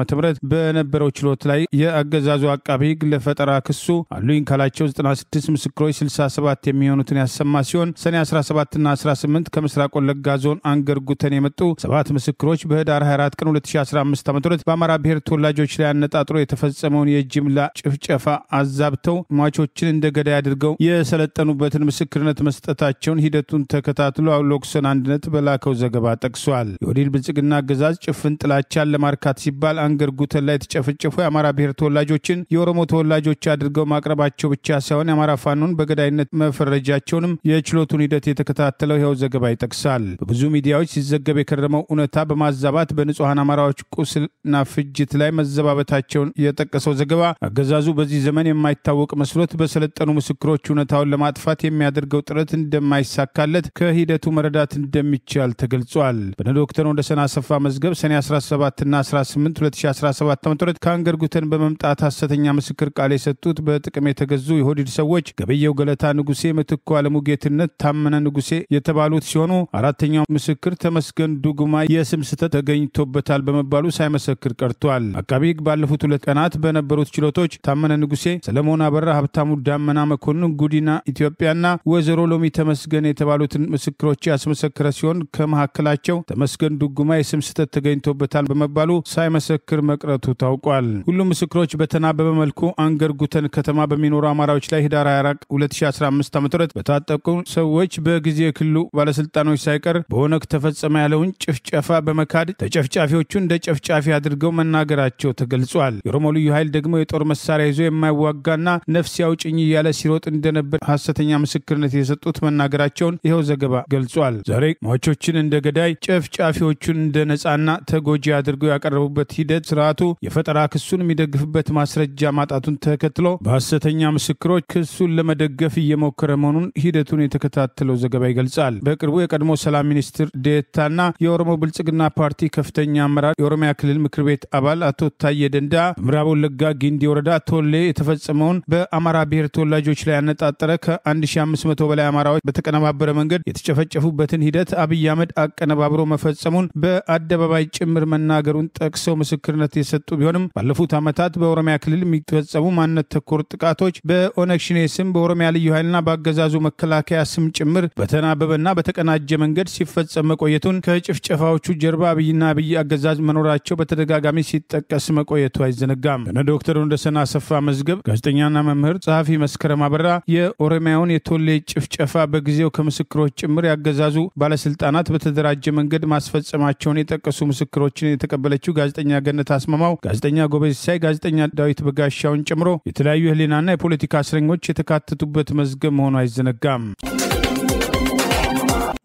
በነበረው ችሎት ላይ የአገዛዙ አቃቤ ሕግ ለፈጠራ ክሱ አሉኝ ካላቸው 96 ምስክሮች 67 የሚሆኑትን ያሰማ ሲሆን ሰኔ 17ና 18 ከምስራቅ ወለጋ ዞን አንገር ጉተን የመጡ 7 ምስክሮች በህዳር 24 ቀን 2015 ዓ.ም በአማራ ብሔር ተወላጆች ላይ አነጣጥሮ የተፈጸመውን የጅምላ ጭፍጨፋ አዛብተው ሟቾችን እንደ ገዳይ አድርገው የሰለጠኑበትን ምስክርነት መስጠታቸውን ሂደቱን ተከታትሎ አውሎክሰን አንድነት በላከው ዘገባ ጠቅሷል። የወዲድ ብልጽግና አገዛዝ ጭፍን ጥላቻን ለማርካት ሲባል አንገር ጉተን ላይ የተጨፈጨፉ የአማራ ብሔር ተወላጆችን የኦሮሞ ተወላጆች አድርገው ማቅረባቸው ብቻ ሳይሆን የአማራ ፋኖን በገዳይነት መፈረጃቸውንም የችሎቱን ሂደት የተከታተለው ይኸው ዘገባ ይጠቅሳል። በብዙ ሚዲያዎች ሲዘገብ የከረመው እውነታ በማዛባት በንጹሐን አማራዎች ቁስልና ፍጅት ላይ መዘባበታቸውን የጠቀሰው ዘገባ አገዛዙ በዚህ ዘመን የማይታወቅ መስሎት በሰለጠኑ ምስክሮች እውነታውን ለማጥፋት የሚያደርገው ጥረት እንደማይሳካለት ከሂደቱ መረዳት እንደሚቻል ተገልጿል። በነ ዶክተር ወንደሰን አሰፋ መዝገብ ሰኔ 17ና 18 2017 ዓ.ም ከአንገር ጉተን በመምጣት ሐሰተኛ ምስክር ቃል የሰጡት በጥቅም የተገዙ የሆዲድ ሰዎች ገበየው ገለታ ንጉሴ፣ ምትኩ አለሙ ጌትነት፣ ታመነ ንጉሴ የተባሉት ሲሆኑ አራተኛው ምስክር ተመስገን ዱጉማ የስም ስህተት ተገኝቶበታል በመባሉ ሳይመሰክር ቀርቷል። አቃቢ ሕግ ባለፉት 2 ቀናት በነበሩት ችሎቶች ታመነ ንጉሴ፣ ሰለሞን አበራ፣ ሀብታሙ ዳመና መኮንን፣ ጉዲና ኢትዮጵያና ወይዘሮ ሎሚ ተመስገን የተባሉትን ምስክሮች ያስመሰከረ ሲሆን ከመካከላቸው ተመስገን ዱጉማ የስም ስህተት ተገኝቶበታል በመባሉ ሳይመሰክር መቅረቱ ታውቋል። ሁሉም ምስክሮች በተናበበ መልኩ አንገር ጉተን ከተማ በሚኖሩ አማራዎች ላይ ህዳር 24 2015 ዓ.ም በታጠቁ ሰዎች በጊዜ ክልሉ ባለስልጣኖች ሳይቀር በኦነግ ተፈጸመ ያለውን ጭፍጨፋ በመካድ ተጨፍጫፊዎቹ እንደ ጨፍጫፊ አድርገው መናገራቸው ተገልጿል። የኦሮሞ ልዩ ኃይል ደግሞ የጦር መሳሪያ ይዞ የማይዋጋና ነፍስ ያውጭኝ እያለ ሲሮጥ እንደነበር ሐሰተኛ ምስክርነት የሰጡት መናገራቸውን ይኸው ዘገባ ገልጿል። ዛሬ ሟቾችን እንደ ገዳይ ጨፍጫፊዎቹን እንደ ነጻና ተጎጂ አድርገው ያቀረቡበት ሂደት ስርዓቱ የፈጠራ ክሱን የሚደግፍበት ማስረጃ ማጣቱን ተከትሎ በሐሰተኛ ምስክሮች ክሱን ለመደገፍ እየሞከረ መሆኑን ሂደቱን የተከታተለው ዘገባ ይገልጻል። በቅርቡ የቀድሞ ሰላም ሚኒስትር ዴታና የኦሮሞ ብልጽግና ፓርቲ ከፍተኛ አመራር የኦሮሚያ ክልል ምክር ቤት አባል አቶ ታዬ ደንዳ በምዕራብ ወለጋ ጊንዲ ወረዳ ቶሌ የተፈጸመውን በአማራ ብሔር ተወላጆች ላይ ያነጣጠረ ከ1500 በላይ አማራዎች በተቀነባበረ መንገድ የተጨፈጨፉበትን ሂደት አብይ አህመድ አቀነባብሮ መፈጸሙን በአደባባይ ጭምር መናገሩን ጠቅሰው ምስክርነት የሰጡ ቢሆንም ባለፉት ዓመታት በኦሮሚያ ክልል የሚፈጸሙ ማንነት ተኮር ጥቃቶች በኦነግ ሸኔ ስም በኦሮሚያ ልዩ ኃይልና በአገዛዙ መከላከያ ስም ጭምር በተናበበና በተቀናጀ መንገድ ሲፈጸም መቆየቱን ከጭፍጨፋዎቹ ጀርባ አብይና አብይ አገዛዝ መኖራቸው በተደጋጋሚ ሲጠቀስ መቆየቱ አይዘነጋም። እነ ዶክተር ወንደሰን አሰፋ መዝገብ ጋዜጠኛና መምህር ጸሐፊ መስከረም አበራ የኦሮሚያውን የቶሌ ጭፍጨፋ በጊዜው ከምስክሮች ጭምር ያገዛዙ ባለስልጣናት በተደራጀ መንገድ ማስፈጸማቸውን የጠቀሱ ምስክሮችን የተቀበለችው ጋዜጠኛ ገነት አስማማው፣ ጋዜጠኛ ጎበዝ ሳይ፣ ጋዜጠኛ ዳዊት በጋሻውን ጨምሮ የተለያዩ የህሊናና የፖለቲካ እስረኞች የተካተቱበት መዝገብ መሆኑ አይዘነጋም።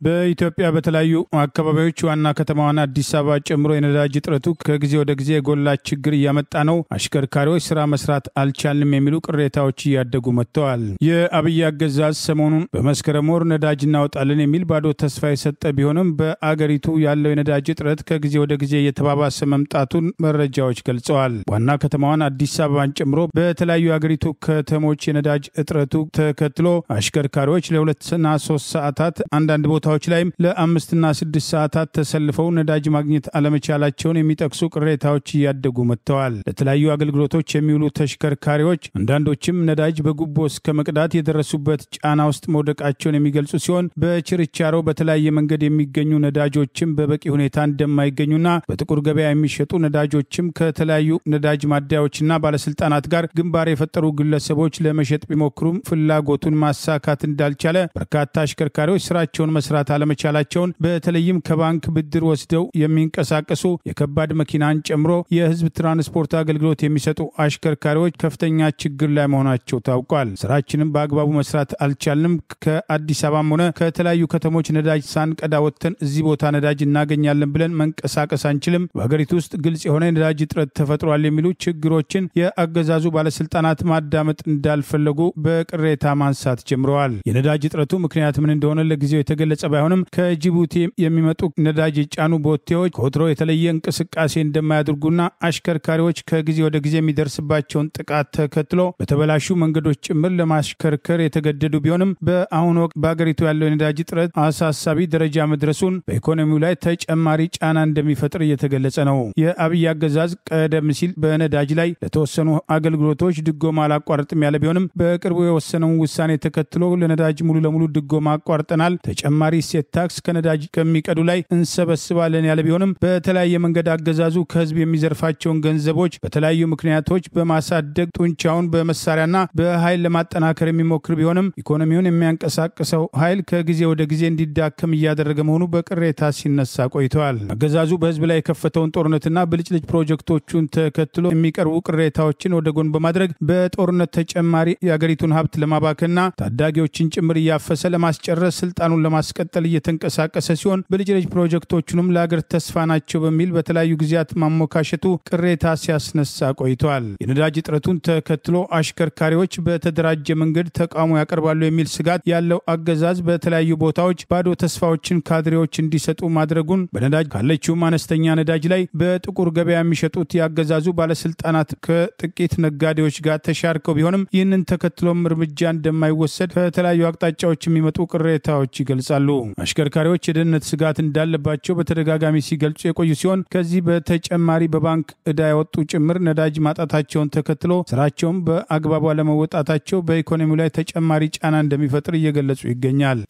በኢትዮጵያ በተለያዩ አካባቢዎች ዋና ከተማዋን አዲስ አበባ ጨምሮ የነዳጅ እጥረቱ ከጊዜ ወደ ጊዜ የጎላ ችግር እያመጣ ነው፣ አሽከርካሪዎች ስራ መስራት አልቻልንም የሚሉ ቅሬታዎች እያደጉ መጥተዋል። የአብይ አገዛዝ ሰሞኑን በመስከረም ወር ነዳጅ እናወጣለን የሚል ባዶ ተስፋ የሰጠ ቢሆንም በአገሪቱ ያለው የነዳጅ እጥረት ከጊዜ ወደ ጊዜ እየተባባሰ መምጣቱን መረጃዎች ገልጸዋል። ዋና ከተማዋን አዲስ አበባን ጨምሮ በተለያዩ የአገሪቱ ከተሞች የነዳጅ እጥረቱ ተከትሎ አሽከርካሪዎች ለ2 እና 3 ሰዓታት አንዳንድ ቦታዎች ላይም ለ5 እና 6 ሰዓታት ተሰልፈው ነዳጅ ማግኘት አለመቻላቸውን የሚጠቅሱ ቅሬታዎች እያደጉ መጥተዋል። ለተለያዩ አገልግሎቶች የሚውሉ ተሽከርካሪዎች አንዳንዶችም ነዳጅ በጉቦ እስከ መቅዳት የደረሱበት ጫና ውስጥ መውደቃቸውን የሚገልጹ ሲሆን በችርቻሮ በተለያየ መንገድ የሚገኙ ነዳጆችም በበቂ ሁኔታ እንደማይገኙና በጥቁር ገበያ የሚሸጡ ነዳጆችም ከተለያዩ ነዳጅ ማደያዎችና ባለስልጣናት ጋር ግንባር የፈጠሩ ግለሰቦች ለመሸጥ ቢሞክሩም ፍላጎቱን ማሳካት እንዳልቻለ በርካታ አሽከርካሪዎች ስራቸውን መስራት አለመቻላቸውን በተለይም ከባንክ ብድር ወስደው የሚንቀሳቀሱ የከባድ መኪናን ጨምሮ የህዝብ ትራንስፖርት አገልግሎት የሚሰጡ አሽከርካሪዎች ከፍተኛ ችግር ላይ መሆናቸው ታውቋል። ስራችንም በአግባቡ መስራት አልቻልንም፣ ከአዲስ አበባም ሆነ ከተለያዩ ከተሞች ነዳጅ ሳንቀዳ ወጥተን እዚህ ቦታ ነዳጅ እናገኛለን ብለን መንቀሳቀስ አንችልም፣ በሀገሪቱ ውስጥ ግልጽ የሆነ የነዳጅ እጥረት ተፈጥሯል የሚሉ ችግሮችን የአገዛዙ ባለስልጣናት ማዳመጥ እንዳልፈለጉ በቅሬታ ማንሳት ጀምረዋል። የነዳጅ እጥረቱ ምክንያት ምን እንደሆነ ለጊዜው የተገለጸ ባይሆንም ከጅቡቲ የሚመጡ ነዳጅ የጫኑ ቦቴዎች ከወትሮ የተለየ እንቅስቃሴ እንደማያደርጉና አሽከርካሪዎች ከጊዜ ወደ ጊዜ የሚደርስባቸውን ጥቃት ተከትሎ በተበላሹ መንገዶች ጭምር ለማሽከርከር የተገደዱ ቢሆንም በአሁኑ ወቅት በአገሪቱ ያለው የነዳጅ እጥረት አሳሳቢ ደረጃ መድረሱን በኢኮኖሚው ላይ ተጨማሪ ጫና እንደሚፈጥር እየተገለጸ ነው። የአብይ አገዛዝ ቀደም ሲል በነዳጅ ላይ ለተወሰኑ አገልግሎቶች ድጎማ አላቋርጥም ያለ ቢሆንም በቅርቡ የወሰነውን ውሳኔ ተከትሎ ለነዳጅ ሙሉ ለሙሉ ድጎማ አቋርጠናል፣ ተጨማሪ ሴት ታክስ ከነዳጅ ከሚቀዱ ላይ እንሰበስባለን ያለ ቢሆንም በተለያየ መንገድ አገዛዙ ከህዝብ የሚዘርፋቸውን ገንዘቦች በተለያዩ ምክንያቶች በማሳደግ ጡንቻውን በመሳሪያና በኃይል ለማጠናከር የሚሞክር ቢሆንም ኢኮኖሚውን የሚያንቀሳቅሰው ኃይል ከጊዜ ወደ ጊዜ እንዲዳከም እያደረገ መሆኑ በቅሬታ ሲነሳ ቆይተዋል። አገዛዙ በህዝብ ላይ የከፈተውን ጦርነትና ብልጭልጭ ፕሮጀክቶቹን ተከትሎ የሚቀርቡ ቅሬታዎችን ወደ ጎን በማድረግ በጦርነት ተጨማሪ የአገሪቱን ሀብት ለማባከንና ታዳጊዎችን ጭምር እያፈሰ ለማስጨረስ ስልጣኑን ለማስቀጠል ለማስቀጠል እየተንቀሳቀሰ ሲሆን በልጅ ልጅ ፕሮጀክቶቹንም ለሀገር ተስፋ ናቸው በሚል በተለያዩ ጊዜያት ማሞካሸቱ ቅሬታ ሲያስነሳ ቆይቷል። የነዳጅ እጥረቱን ተከትሎ አሽከርካሪዎች በተደራጀ መንገድ ተቃውሞ ያቀርባሉ የሚል ስጋት ያለው አገዛዝ በተለያዩ ቦታዎች ባዶ ተስፋዎችን ካድሬዎች እንዲሰጡ ማድረጉን በነዳጅ ካለችው አነስተኛ ነዳጅ ላይ በጥቁር ገበያ የሚሸጡት ያገዛዙ ባለስልጣናት ከጥቂት ነጋዴዎች ጋር ተሻርከው ቢሆንም ይህንን ተከትሎም እርምጃ እንደማይወሰድ ከተለያዩ አቅጣጫዎች የሚመጡ ቅሬታዎች ይገልጻሉ። አሽከርካሪዎች የደህንነት ስጋት እንዳለባቸው በተደጋጋሚ ሲገልጹ የቆዩ ሲሆን ከዚህ በተጨማሪ በባንክ ዕዳ ያወጡ ጭምር ነዳጅ ማጣታቸውን ተከትሎ ስራቸውን በአግባቡ አለመወጣታቸው በኢኮኖሚው ላይ ተጨማሪ ጫና እንደሚፈጥር እየገለጹ ይገኛል።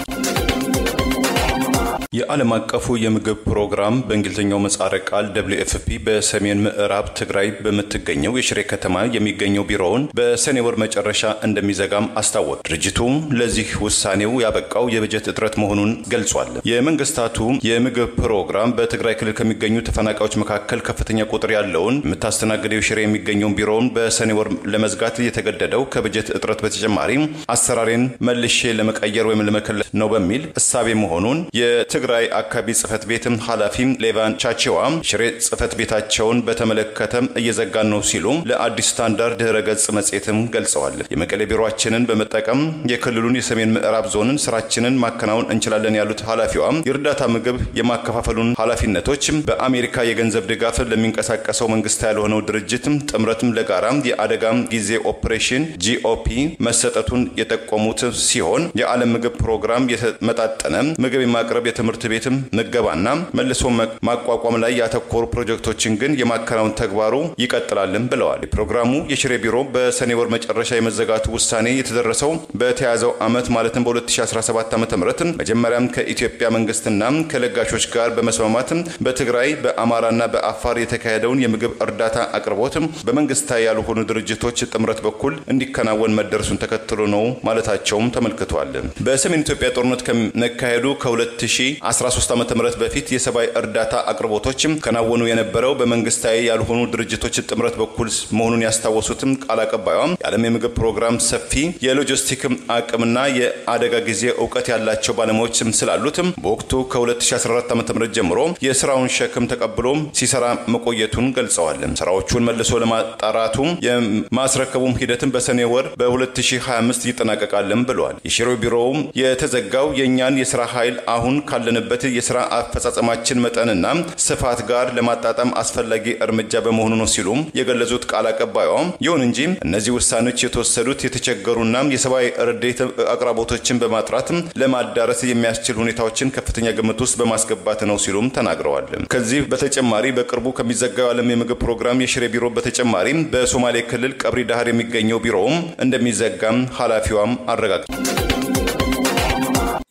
የዓለም አቀፉ የምግብ ፕሮግራም በእንግሊዝኛው ምህጻረ ቃል WFP በሰሜን ምዕራብ ትግራይ በምትገኘው የሽሬ ከተማ የሚገኘው ቢሮውን በሰኔ ወር መጨረሻ እንደሚዘጋም አስታወቀ። ድርጅቱ ለዚህ ውሳኔው ያበቃው የበጀት እጥረት መሆኑን ገልጿል። የመንግስታቱ የምግብ ፕሮግራም በትግራይ ክልል ከሚገኙ ተፈናቃዮች መካከል ከፍተኛ ቁጥር ያለውን የምታስተናግደው የሽሬ የሚገኘውን ቢሮውን በሰኔ ወር ለመዝጋት የተገደደው ከበጀት እጥረት በተጨማሪ አሰራሬን መልሼ ለመቀየር ወይም ለመከለስ ነው በሚል እሳቤ መሆኑን የትግራይ አካባቢ ጽፈት ቤትም ኃላፊ ሌቫን ቻቺዋ ሽሬ ጽፈት ቤታቸውን በተመለከተም እየዘጋን ነው ሲሉ ለአዲስ ስታንዳርድ ድረገጽ መጽሔትም ገልጸዋል። የመቀሌ ቢሮአችንን በመጠቀም የክልሉን የሰሜን ምዕራብ ዞንን ስራችንን ማከናወን እንችላለን ያሉት ኃላፊዋ የእርዳታ ምግብ የማከፋፈሉን ኃላፊነቶች በአሜሪካ የገንዘብ ድጋፍ ለሚንቀሳቀሰው መንግስት ያልሆነው ድርጅት ጥምረትም ለጋራ የአደጋ ጊዜ ኦፕሬሽን GOP መሰጠቱን የጠቆሙት ሲሆን የዓለም ምግብ ፕሮግራም የተመጣጠነ ምግብ የማቅረብ የትምህርት ቤትም ምገባና መልሶ ማቋቋም ላይ ያተኮሩ ፕሮጀክቶችን ግን የማከናወን ተግባሩ ይቀጥላልም ብለዋል። ፕሮግራሙ የሽሬ ቢሮ በሰኔ ወር መጨረሻ የመዘጋቱ ውሳኔ የተደረሰው በተያዘው ዓመት ማለትም በ2017 ዓ.ም መጀመሪያም ከኢትዮጵያ መንግስትና ከለጋሾች ጋር በመስማማት በትግራይ በአማራና በአፋር የተካሄደውን የምግብ እርዳታ አቅርቦት በመንግስታዊ ያልሆኑ ድርጅቶች ጥምረት በኩል እንዲከናወን መደረሱን ተከትሎ ነው ማለታቸውም ተመልክቷል። በሰሜን ኢትዮጵያ ጦርነት ከመካሄዱ ከ2013 ዓ.ም በፊት የሰብአዊ እርዳታ አቅርቦቶችም ከናወኑ የነበረው በመንግስታዊ ያልሆኑ ድርጅቶች ጥምረት በኩል መሆኑን ያስታወሱትም ቃል አቀባይዋ የዓለም የምግብ ፕሮግራም ሰፊ የሎጂስቲክ አቅምና የአደጋ ጊዜ ዕውቀት ያላቸው ባለሙያዎችም ስላሉትም በወቅቱ ከ2014 ዓ.ም ጀምሮ የስራውን ሸክም ተቀብሎ ሲሰራ መቆየቱን ገልጸዋል። ስራዎቹን መልሶ ለማጣራቱ የማስረከቡም ሂደትን በሰኔ ወር በ2025 ይጠናቀቃልም ብለዋል። የሽሬ ቢሮው የተዘጋው የኛን የስራ ኃይል አሁን ካለንበት የስራ አፈጻጸማችን መጠንና ስፋት ጋር ለማጣጣም አስፈላጊ እርምጃ በመሆኑ ነው ሲሉ የገለጹት ቃል አቀባይዋ ይሁን እንጂ እነዚህ ውሳኔዎች የተወሰዱት የተቸገሩና የሰብአዊ እርዳታ አቅራቦቶችን በማጥራት ለማዳረስ የሚያስችል ሁኔታዎችን ከፍተኛ ግምት ውስጥ በማስገባት ነው ሲሉም ተናግረዋል። ከዚህ በተጨማሪ በቅርቡ ከሚዘጋው ዓለም የምግብ ፕሮግራም የሽሬ ቢሮ በተጨማሪ በሶማሌ ክልል ቀብሪ ዳህር የሚገኘው ቢሮውም እንደሚዘጋም ኃላፊዋም አረጋግጠዋል።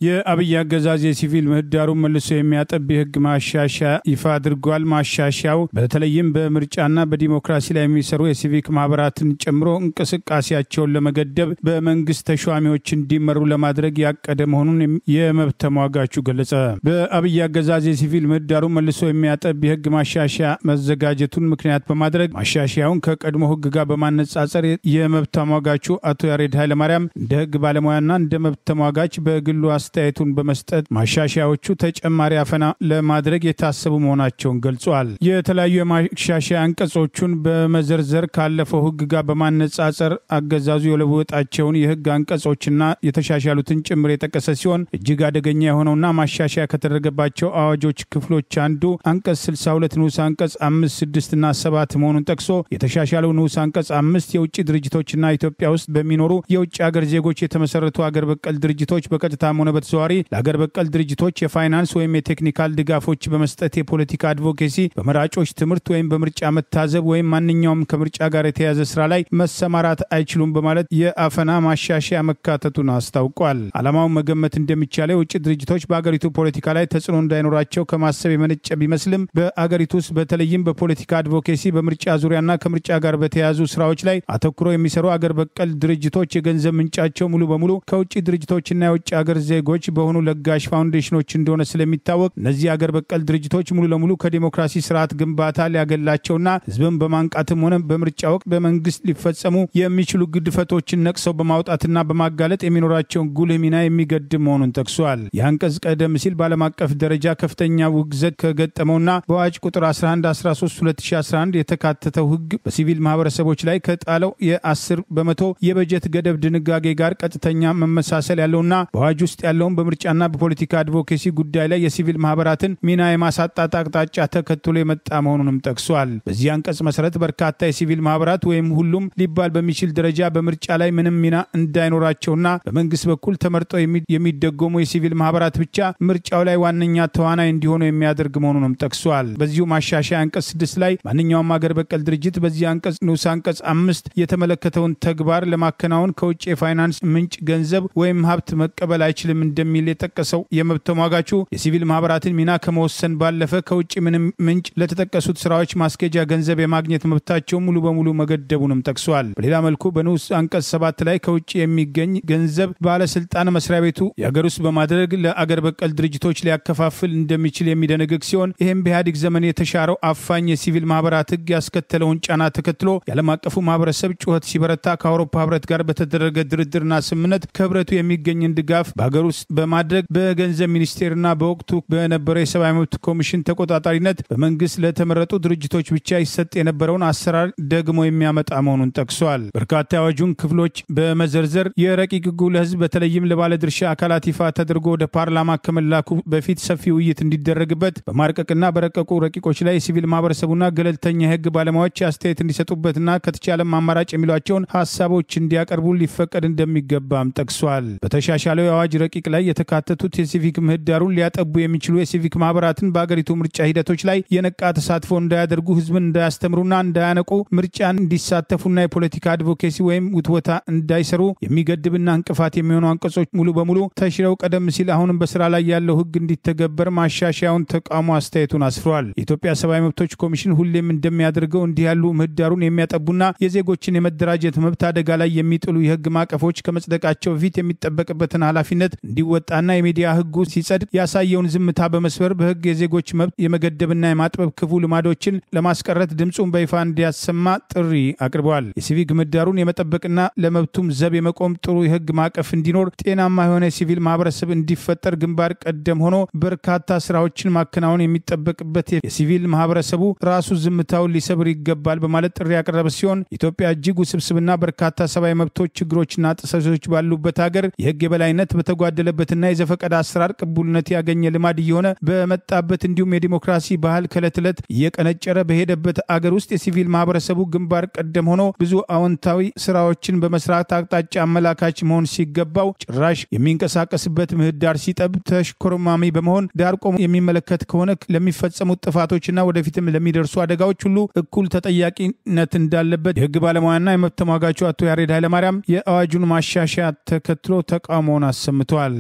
የአብይ አገዛዝ የሲቪል ምህዳሩን መልሶ የሚያጠብ የህግ ማሻሻያ ይፋ አድርጓል። ማሻሻያው በተለይም በምርጫና በዲሞክራሲ ላይ የሚሰሩ የሲቪክ ማህበራትን ጨምሮ እንቅስቃሴያቸውን ለመገደብ በመንግስት ተሿሚዎች እንዲመሩ ለማድረግ ያቀደ መሆኑን የመብት ተሟጋቹ ገለጸ። በአብይ አገዛዝ የሲቪል ምህዳሩን መልሶ የሚያጠብ የህግ ማሻሻያ መዘጋጀቱን ምክንያት በማድረግ ማሻሻያውን ከቀድሞ ህግ ጋር በማነጻጸር የመብት ተሟጋቹ አቶ ያሬድ ኃይለማርያም እንደ ህግ ባለሙያና እንደ መብት ተሟጋች በግሉ አስተያየቱን በመስጠት ማሻሻያዎቹ ተጨማሪ አፈና ለማድረግ የታሰቡ መሆናቸውን ገልጿል። የተለያዩ የማሻሻያ አንቀጾቹን በመዘርዘር ካለፈው ህግ ጋር በማነጻጸር አገዛዙ የለወጣቸውን የህግ አንቀጾችና የተሻሻሉትን ጭምር የጠቀሰ ሲሆን እጅግ አደገኛ የሆነውና ማሻሻያ ከተደረገባቸው አዋጆች ክፍሎች አንዱ አንቀጽ 62 ንዑስ አንቀጽ 5፣ 6 እና 7 መሆኑን ጠቅሶ የተሻሻለው ንዑስ አንቀጽ 5 የውጭ ድርጅቶችና ኢትዮጵያ ውስጥ በሚኖሩ የውጭ ሀገር ዜጎች የተመሰረቱ ሀገር በቀል ድርጅቶች በቀጥታም ሆነ በተዘዋዋሪ ለሀገር በቀል ድርጅቶች የፋይናንስ ወይም የቴክኒካል ድጋፎች በመስጠት የፖለቲካ አድቮኬሲ፣ በመራጮች ትምህርት ወይም በምርጫ መታዘብ ወይም ማንኛውም ከምርጫ ጋር የተያዘ ስራ ላይ መሰማራት አይችሉም በማለት የአፈና ማሻሻያ መካተቱን አስታውቋል። ዓላማው መገመት እንደሚቻለው የውጭ ድርጅቶች በአገሪቱ ፖለቲካ ላይ ተጽዕኖ እንዳይኖራቸው ከማሰብ የመነጨ ቢመስልም በአገሪቱ ውስጥ በተለይም በፖለቲካ አድቮኬሲ፣ በምርጫ ዙሪያና ከምርጫ ጋር በተያያዙ ስራዎች ላይ አተኩሮ የሚሰሩ አገር በቀል ድርጅቶች የገንዘብ ምንጫቸው ሙሉ በሙሉ ከውጭ ድርጅቶችና የውጭ ሀገር ዜጎች ዜጎች በሆኑ ለጋሽ ፋውንዴሽኖች እንደሆነ ስለሚታወቅ እነዚህ አገር በቀል ድርጅቶች ሙሉ ለሙሉ ከዲሞክራሲ ስርዓት ግንባታ ሊያገላቸውና ህዝብን በማንቃትም ሆነ በምርጫ ወቅት በመንግስት ሊፈጸሙ የሚችሉ ግድፈቶችን ነቅሰው በማውጣትና በማጋለጥ የሚኖራቸውን ጉልህ ሚና የሚገድብ መሆኑን ጠቅሷል። የአንቀጽ ቀደም ሲል በዓለም አቀፍ ደረጃ ከፍተኛ ውግዘት ከገጠመውና በአዋጅ ቁጥር 1113/2011 የተካተተው ህግ በሲቪል ማህበረሰቦች ላይ ከጣለው የ10% የበጀት ገደብ ድንጋጌ ጋር ቀጥተኛ መመሳሰል ያለውና በአዋጅ ውስጥ ያለውን በምርጫና በፖለቲካ አድቮኬሲ ጉዳይ ላይ የሲቪል ማህበራትን ሚና የማሳጣት አቅጣጫ ተከትሎ የመጣ መሆኑንም ጠቅሷል። በዚህ አንቀጽ መሰረት በርካታ የሲቪል ማህበራት ወይም ሁሉም ሊባል በሚችል ደረጃ በምርጫ ላይ ምንም ሚና እንዳይኖራቸውና በመንግስት በኩል ተመርጠው የሚደጎሙ የሲቪል ማህበራት ብቻ ምርጫው ላይ ዋነኛ ተዋናይ እንዲሆኑ የሚያደርግ መሆኑንም ጠቅሷል። በዚሁ ማሻሻያ አንቀጽ 6 ላይ ማንኛውም አገር በቀል ድርጅት በዚህ አንቀጽ ንዑስ አንቀጽ 5 የተመለከተውን ተግባር ለማከናወን ከውጭ የፋይናንስ ምንጭ ገንዘብ ወይም ሀብት መቀበል አይችልም እንደሚል የጠቀሰው የመብት ተሟጋቹ የሲቪል ማህበራትን ሚና ከመወሰን ባለፈ ከውጭ ምንም ምንጭ ለተጠቀሱት ስራዎች ማስኬጃ ገንዘብ የማግኘት መብታቸው ሙሉ በሙሉ መገደቡንም ጠቅሷል። በሌላ መልኩ በንዑስ አንቀጽ 7 ላይ ከውጭ የሚገኝ ገንዘብ ባለስልጣን መስሪያ ቤቱ የሀገር ውስጥ በማድረግ ለአገር በቀል ድርጅቶች ሊያከፋፍል እንደሚችል የሚደነግግ ሲሆን ይህም በኢህአዴግ ዘመን የተሻረው አፋኝ የሲቪል ማህበራት ህግ ያስከተለውን ጫና ተከትሎ የዓለም አቀፉ ማህበረሰብ ጩኸት ሲበረታ ከአውሮፓ ህብረት ጋር በተደረገ ድርድርና ስምምነት ከህብረቱ የሚገኝን ድጋፍ በሀገር ውስጥ በማድረግ በገንዘብ ሚኒስቴርና በወቅቱ በነበረው የሰብአዊ መብት ኮሚሽን ተቆጣጣሪነት በመንግስት ለተመረጡ ድርጅቶች ብቻ ይሰጥ የነበረውን አሰራር ደግሞ የሚያመጣ መሆኑን ጠቅሷል። በርካታ የአዋጁን ክፍሎች በመዘርዘር የረቂቅ ህጉ ለህዝብ በተለይም ለባለድርሻ አካላት ይፋ ተደርጎ ወደ ፓርላማ ከመላኩ በፊት ሰፊ ውይይት እንዲደረግበት በማርቀቅና በረቀቁ ረቂቆች ላይ የሲቪል ማህበረሰቡና ገለልተኛ የህግ ባለሙያዎች አስተያየት እንዲሰጡበትና ከተቻለም አማራጭ የሚሏቸውን ሀሳቦች እንዲያቀርቡ ሊፈቀድ እንደሚገባም ጠቅሷል። በተሻሻለው የአዋጅ ረቂቅ ላይ የተካተቱት የሲቪክ ምህዳሩን ሊያጠቡ የሚችሉ የሲቪክ ማህበራትን በአገሪቱ ምርጫ ሂደቶች ላይ የነቃ ተሳትፎ እንዳያደርጉ፣ ህዝብን እንዳያስተምሩና እንዳያነቁ፣ ምርጫን እንዲሳተፉና የፖለቲካ አድቮኬሲ ወይም ውትወታ እንዳይሰሩ የሚገድብና እንቅፋት የሚሆኑ አንቀጾች ሙሉ በሙሉ ተሽረው ቀደም ሲል አሁንም በስራ ላይ ያለው ህግ እንዲተገበር ማሻሻያውን ተቃውሞ አስተያየቱን አስፍሯል። የኢትዮጵያ ሰብአዊ መብቶች ኮሚሽን ሁሌም እንደሚያደርገው እንዲህ ያሉ ምህዳሩን የሚያጠቡና የዜጎችን የመደራጀት መብት አደጋ ላይ የሚጥሉ የህግ ማቀፎች ከመጽደቃቸው በፊት የሚጠበቅበትን ኃላፊነት እንዲወጣና የሚዲያ ህጉ ሲጸድቅ ያሳየውን ዝምታ በመስበር በህግ የዜጎች መብት የመገደብና የማጥበብ ክፉ ልማዶችን ለማስቀረት ድምጹን በይፋ እንዲያሰማ ጥሪ አቅርበዋል። የሲቪክ ምህዳሩን የመጠበቅና ለመብቱም ዘብ የመቆም ጥሩ የህግ ማቀፍ እንዲኖር ጤናማ የሆነ የሲቪል ማህበረሰብ እንዲፈጠር ግንባር ቀደም ሆኖ በርካታ ስራዎችን ማከናወን የሚጠበቅበት የሲቪል ማህበረሰቡ ራሱ ዝምታውን ሊሰብር ይገባል በማለት ጥሪ ያቀረበ ሲሆን ኢትዮጵያ እጅግ ውስብስብና በርካታ ሰብአዊ መብቶች ችግሮችና ጥሰቶች ባሉበት ሀገር የህግ የበላይነት በተጓደለበትና የዘፈቀደ አሰራር ቅቡልነት ያገኘ ልማድ እየሆነ በመጣበት እንዲሁም የዲሞክራሲ ባህል ከዕለት ዕለት እየቀነጨረ በሄደበት አገር ውስጥ የሲቪል ማህበረሰቡ ግንባር ቀደም ሆኖ ብዙ አዎንታዊ ስራዎችን በመስራት አቅጣጫ አመላካች መሆን ሲገባው ጭራሽ የሚንቀሳቀስበት ምህዳር ሲጠብ ተሽኮርማሚ በመሆን ዳር ቆሞ የሚመለከት ከሆነ ለሚፈጸሙት ጥፋቶችና ወደፊትም ለሚደርሱ አደጋዎች ሁሉ እኩል ተጠያቂነት እንዳለበት የህግ ባለሙያና የመብት ተሟጋቹ አቶ ያሬድ ኃይለማርያም የአዋጁን ማሻሻያ ተከትሎ ተቃውሞውን አሰምተዋል።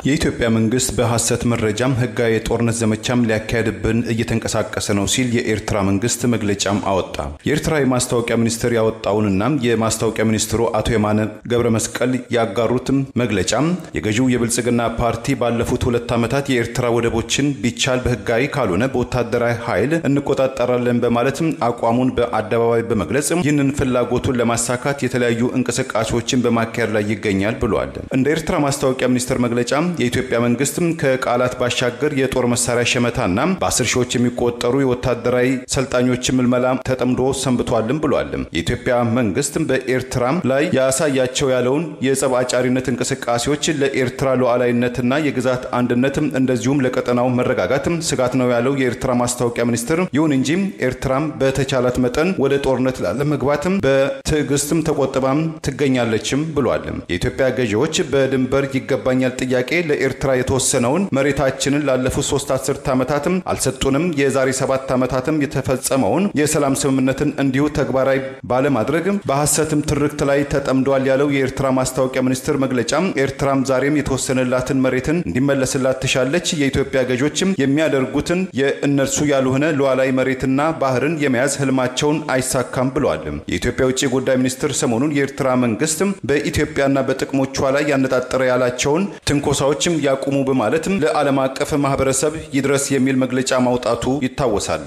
የኢትዮጵያ መንግስት በሐሰት መረጃም ህጋዊ የጦርነት ዘመቻም ሊያካሄድብን እየተንቀሳቀሰ ነው ሲል የኤርትራ መንግስት መግለጫም አወጣ። የኤርትራ የማስታወቂያ ሚኒስትር ያወጣውንና የማስታወቂያ ሚኒስትሩ አቶ የማነ ገብረ መስቀል ያጋሩትም መግለጫም የገዢው የብልጽግና ፓርቲ ባለፉት 2 ዓመታት የኤርትራ ወደቦችን ቢቻል በህጋዊ ካልሆነ በወታደራዊ ኃይል እንቆጣጠራለን በማለትም አቋሙን በአደባባይ በመግለጽ ይህንን ፍላጎቱን ለማሳካት የተለያዩ እንቅስቃሴዎችን በማካሄድ ላይ ይገኛል ብሏል። እንደ ኤርትራ ማስታወቂያ ሚኒስትር መግለጫ የኢትዮጵያ መንግስት ከቃላት ባሻገር የጦር መሳሪያ ሸመታና በ10 ሺዎች የሚቆጠሩ የወታደራዊ ሰልጣኞች ምልመላ ተጠምዶ ሰንብቷልም ብሏል። የኢትዮጵያ መንግስት በኤርትራ ላይ ያሳያቸው ያለውን የጸብ አጫሪነት እንቅስቃሴዎች ለኤርትራ ሉዓላዊነትና የግዛት አንድነት እንደዚሁም ለቀጠናው መረጋጋት ስጋት ነው ያለው የኤርትራ ማስታወቂያ ሚኒስትር፣ ይሁን እንጂ ኤርትራም በተቻላት መጠን ወደ ጦርነት ላለመግባት በትዕግስትም ተቆጥባም ትገኛለችም ብሏል። የኢትዮጵያ ገዢዎች በድንበር ይገባኛል ጥያቄ ለኤርትራ የተወሰነውን መሬታችንን ላለፉት 3 አስርት ዓመታትም አልሰጡንም። የዛሬ 7 ዓመታትም የተፈጸመውን የሰላም ስምምነትን እንዲሁ ተግባራዊ ባለማድረግ በሐሰትም ትርክት ላይ ተጠምዷል ያለው የኤርትራ ማስታወቂያ ሚኒስትር መግለጫ ኤርትራም ዛሬም የተወሰነላትን መሬትን እንዲመለስላት ትሻለች። የኢትዮጵያ ገዦችም የሚያደርጉትን የእነርሱ ያልሆነ ሉዓላዊ መሬትና ባህርን የመያዝ ህልማቸውን አይሳካም ብለዋል። የኢትዮጵያ ውጭ ጉዳይ ሚኒስትር ሰሞኑን የኤርትራ መንግስት በኢትዮጵያና በጥቅሞቿ ላይ ያነጣጠረ ያላቸውን ትንኮሳዎችም ያቁሙ በማለትም ለዓለም አቀፍ ማህበረሰብ ይድረስ የሚል መግለጫ ማውጣቱ ይታወሳል።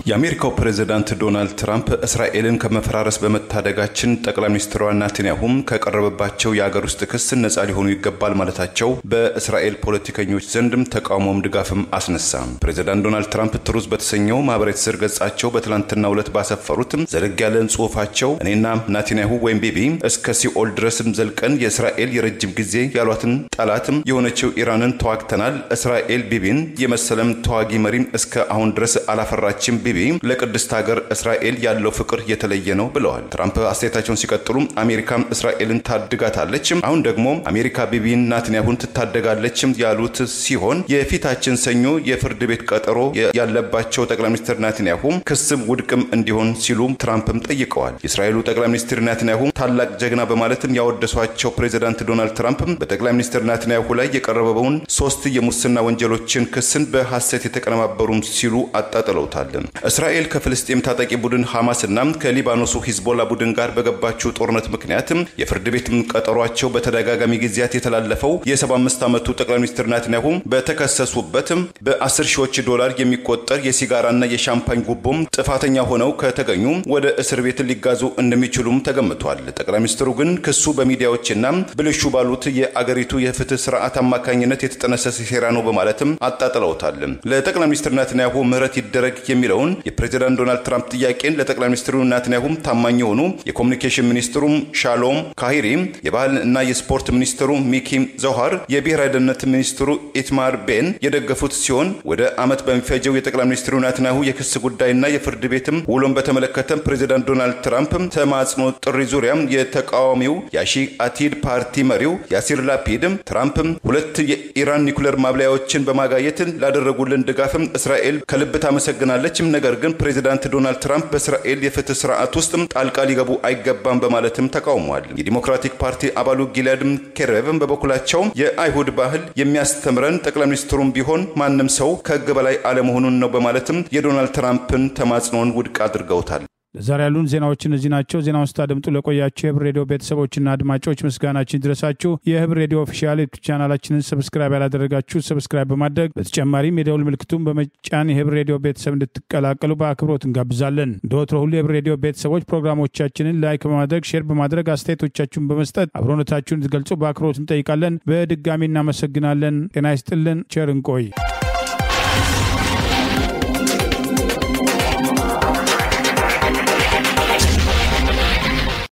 የአሜሪካው ፕሬዝዳንት ዶናልድ ትራምፕ እስራኤልን ከመፈራረስ በመታደጋችን ጠቅላይ ሚኒስትሩ ኔታንያሁም ከቀረበባቸው የአገር ውስጥ ክስ ነፃ ሊሆኑ ይገባል ማለታቸው በእስራኤል ፖለቲከኞች ዘንድም ተቃውሞም ድጋፍም አስነሳ። ፕሬዝዳንት ዶናልድ ትራምፕ ትሩዝ በተሰኘው ማህበራዊ ትስስር ገጻቸው በትላንትናው ዕለት ባሰፈሩት ዘለግ ያለን ጽሑፋቸው እኔና ኔታንያሁ ወይም ቢቢ እስከ ሲኦል ድረስም ዘልቀን የእስራኤል የረጅም ጊዜ ያሏትን ጠላትም የሆነችው ኢራንን ተዋግተናል። እስራኤል ቢቢን የመሰለም ተዋጊ መሪም እስከ አሁን ድረስ አላፈራችም። ቢቢ ለቅድስት ሀገር እስራኤል ያለው ፍቅር የተለየ ነው ብለዋል። ትራምፕ አስተያየታቸውን ሲቀጥሉ አሜሪካ እስራኤልን ታድጋታለች፣ አሁን ደግሞ አሜሪካ ቢቢን ኔታንያሁን ትታደጋለች ያሉት ሲሆን የፊታችን ሰኞ የፍርድ ቤት ቀጠሮ ያለባቸው ጠቅላይ ሚኒስትር ኔታንያሁ ክስም ውድቅም እንዲሆን ሲሉ ትራምፕም ጠይቀዋል። የእስራኤሉ ጠቅላይ ሚኒስትር ኔታንያሁ ታላቅ ጀግና በማለትም ያወደሷቸው ፕሬዝዳንት ዶናልድ ትራምፕ በጠቅላይ ሚኒስትር ኔታንያሁ ላይ የቀረበውን 3 የሙስና ወንጀሎችን ክስን በሐሰት የተቀነባበሩም ሲሉ አጣጥለውታል። እስራኤል ከፍልስጤም ታጣቂ ቡድን ሐማስና ከሊባኖሱ ሂዝቦላ ቡድን ጋር በገባችው ጦርነት ምክንያት የፍርድ ቤት ቀጠሯቸው በተደጋጋሚ ጊዜያት የተላለፈው የ75 ዓመቱ ጠቅላይ ሚኒስትር ኔታንያሁ በተከሰሱበት በ10 ሺዎች ዶላር የሚቆጠር የሲጋራና የሻምፓኝ ጉቦም ጥፋተኛ ሆነው ከተገኙ ወደ እስር ቤት ሊጋዙ እንደሚችሉም ተገምቷል። ጠቅላይ ሚኒስትሩ ግን ክሱ በሚዲያዎችና ብልሹ ባሉት የአገሪቱ የፍትህ ስርዓት አማካኝነት የተጠነሰሰ ሴራ ነው በማለትም አጣጥለውታል። ለጠቅላይ ሚኒስትር ኔታንያሁ ምህረት ይደረግ የሚለውን የፕሬዝዳንት ዶናልድ ትራምፕ ጥያቄን ለጠቅላይ ሚኒስትሩ ኔታንያሁ ታማኝ የሆኑ የኮሙኒኬሽን ሚኒስትሩ ሻሎም ካሂሪ፣ የባህልና የስፖርት ሚኒስትሩ ሚኪ ዞሃር፣ የብሔራዊ ደህንነት ሚኒስትሩ ኢትማር ቤን የደገፉት ሲሆን ወደ ዓመት በሚፈጀው የጠቅላይ ሚኒስትሩ ኔታንያሁ የክስ ጉዳይና የፍርድ ቤትም ውሎን በተመለከተ ፕሬዝዳንት ዶናልድ ትራምፕ ተማጽኖ ጥሪ ዙሪያ የተቃዋሚው የሺ አቲድ ፓርቲ መሪው ያሲር ላፒድ ትራምፕ 2 የኢራን ኒውክሌር ማብላያዎችን በማጋየት ላደረጉልን ድጋፍም እስራኤል ከልብ ታመሰግናለች፣ ነገር ግን ፕሬዝዳንት ዶናልድ ትራምፕ በእስራኤል የፍትህ ስርዓት ውስጥ ጣልቃ ሊገቡ አይገባም በማለትም ተቃውመዋል። የዲሞክራቲክ ፓርቲ አባሉ ጊላድ ኬሬቭም በበኩላቸው የአይሁድ ባህል የሚያስተምረን ጠቅላይ ሚኒስትሩም ቢሆን ማንም ሰው ከህግ በላይ አለመሆኑን ነው በማለትም የዶናልድ ትራምፕን ተማጽኖን ውድቅ አድርገውታል። ዛሬ ያሉን ዜናዎች እነዚህ ናቸው። ዜናውን ስታደምጡ ለቆያችሁ የህብር ሬዲዮ ቤተሰቦችና አድማጮች ምስጋናችን ይድረሳችሁ። የህብር ሬዲዮ ኦፊሻል ዩቲዩብ ቻናላችንን ሰብስክራይብ ያላደረጋችሁ ሰብስክራይብ በማድረግ በተጨማሪም የደውል ምልክቱን በመጫን የህብር ሬዲዮ ቤተሰብ እንድትቀላቀሉ በአክብሮት እንጋብዛለን። እንደወትሮ ሁሉ የህብር ሬዲዮ ቤተሰቦች ፕሮግራሞቻችንን ላይክ በማድረግ ሼር በማድረግ አስተያየቶቻችሁን በመስጠት አብሮነታችሁን እንድትገልጹ በአክብሮት እንጠይቃለን። በድጋሚ እናመሰግናለን። ጤና ይስጥልን። ቸር እንቆይ።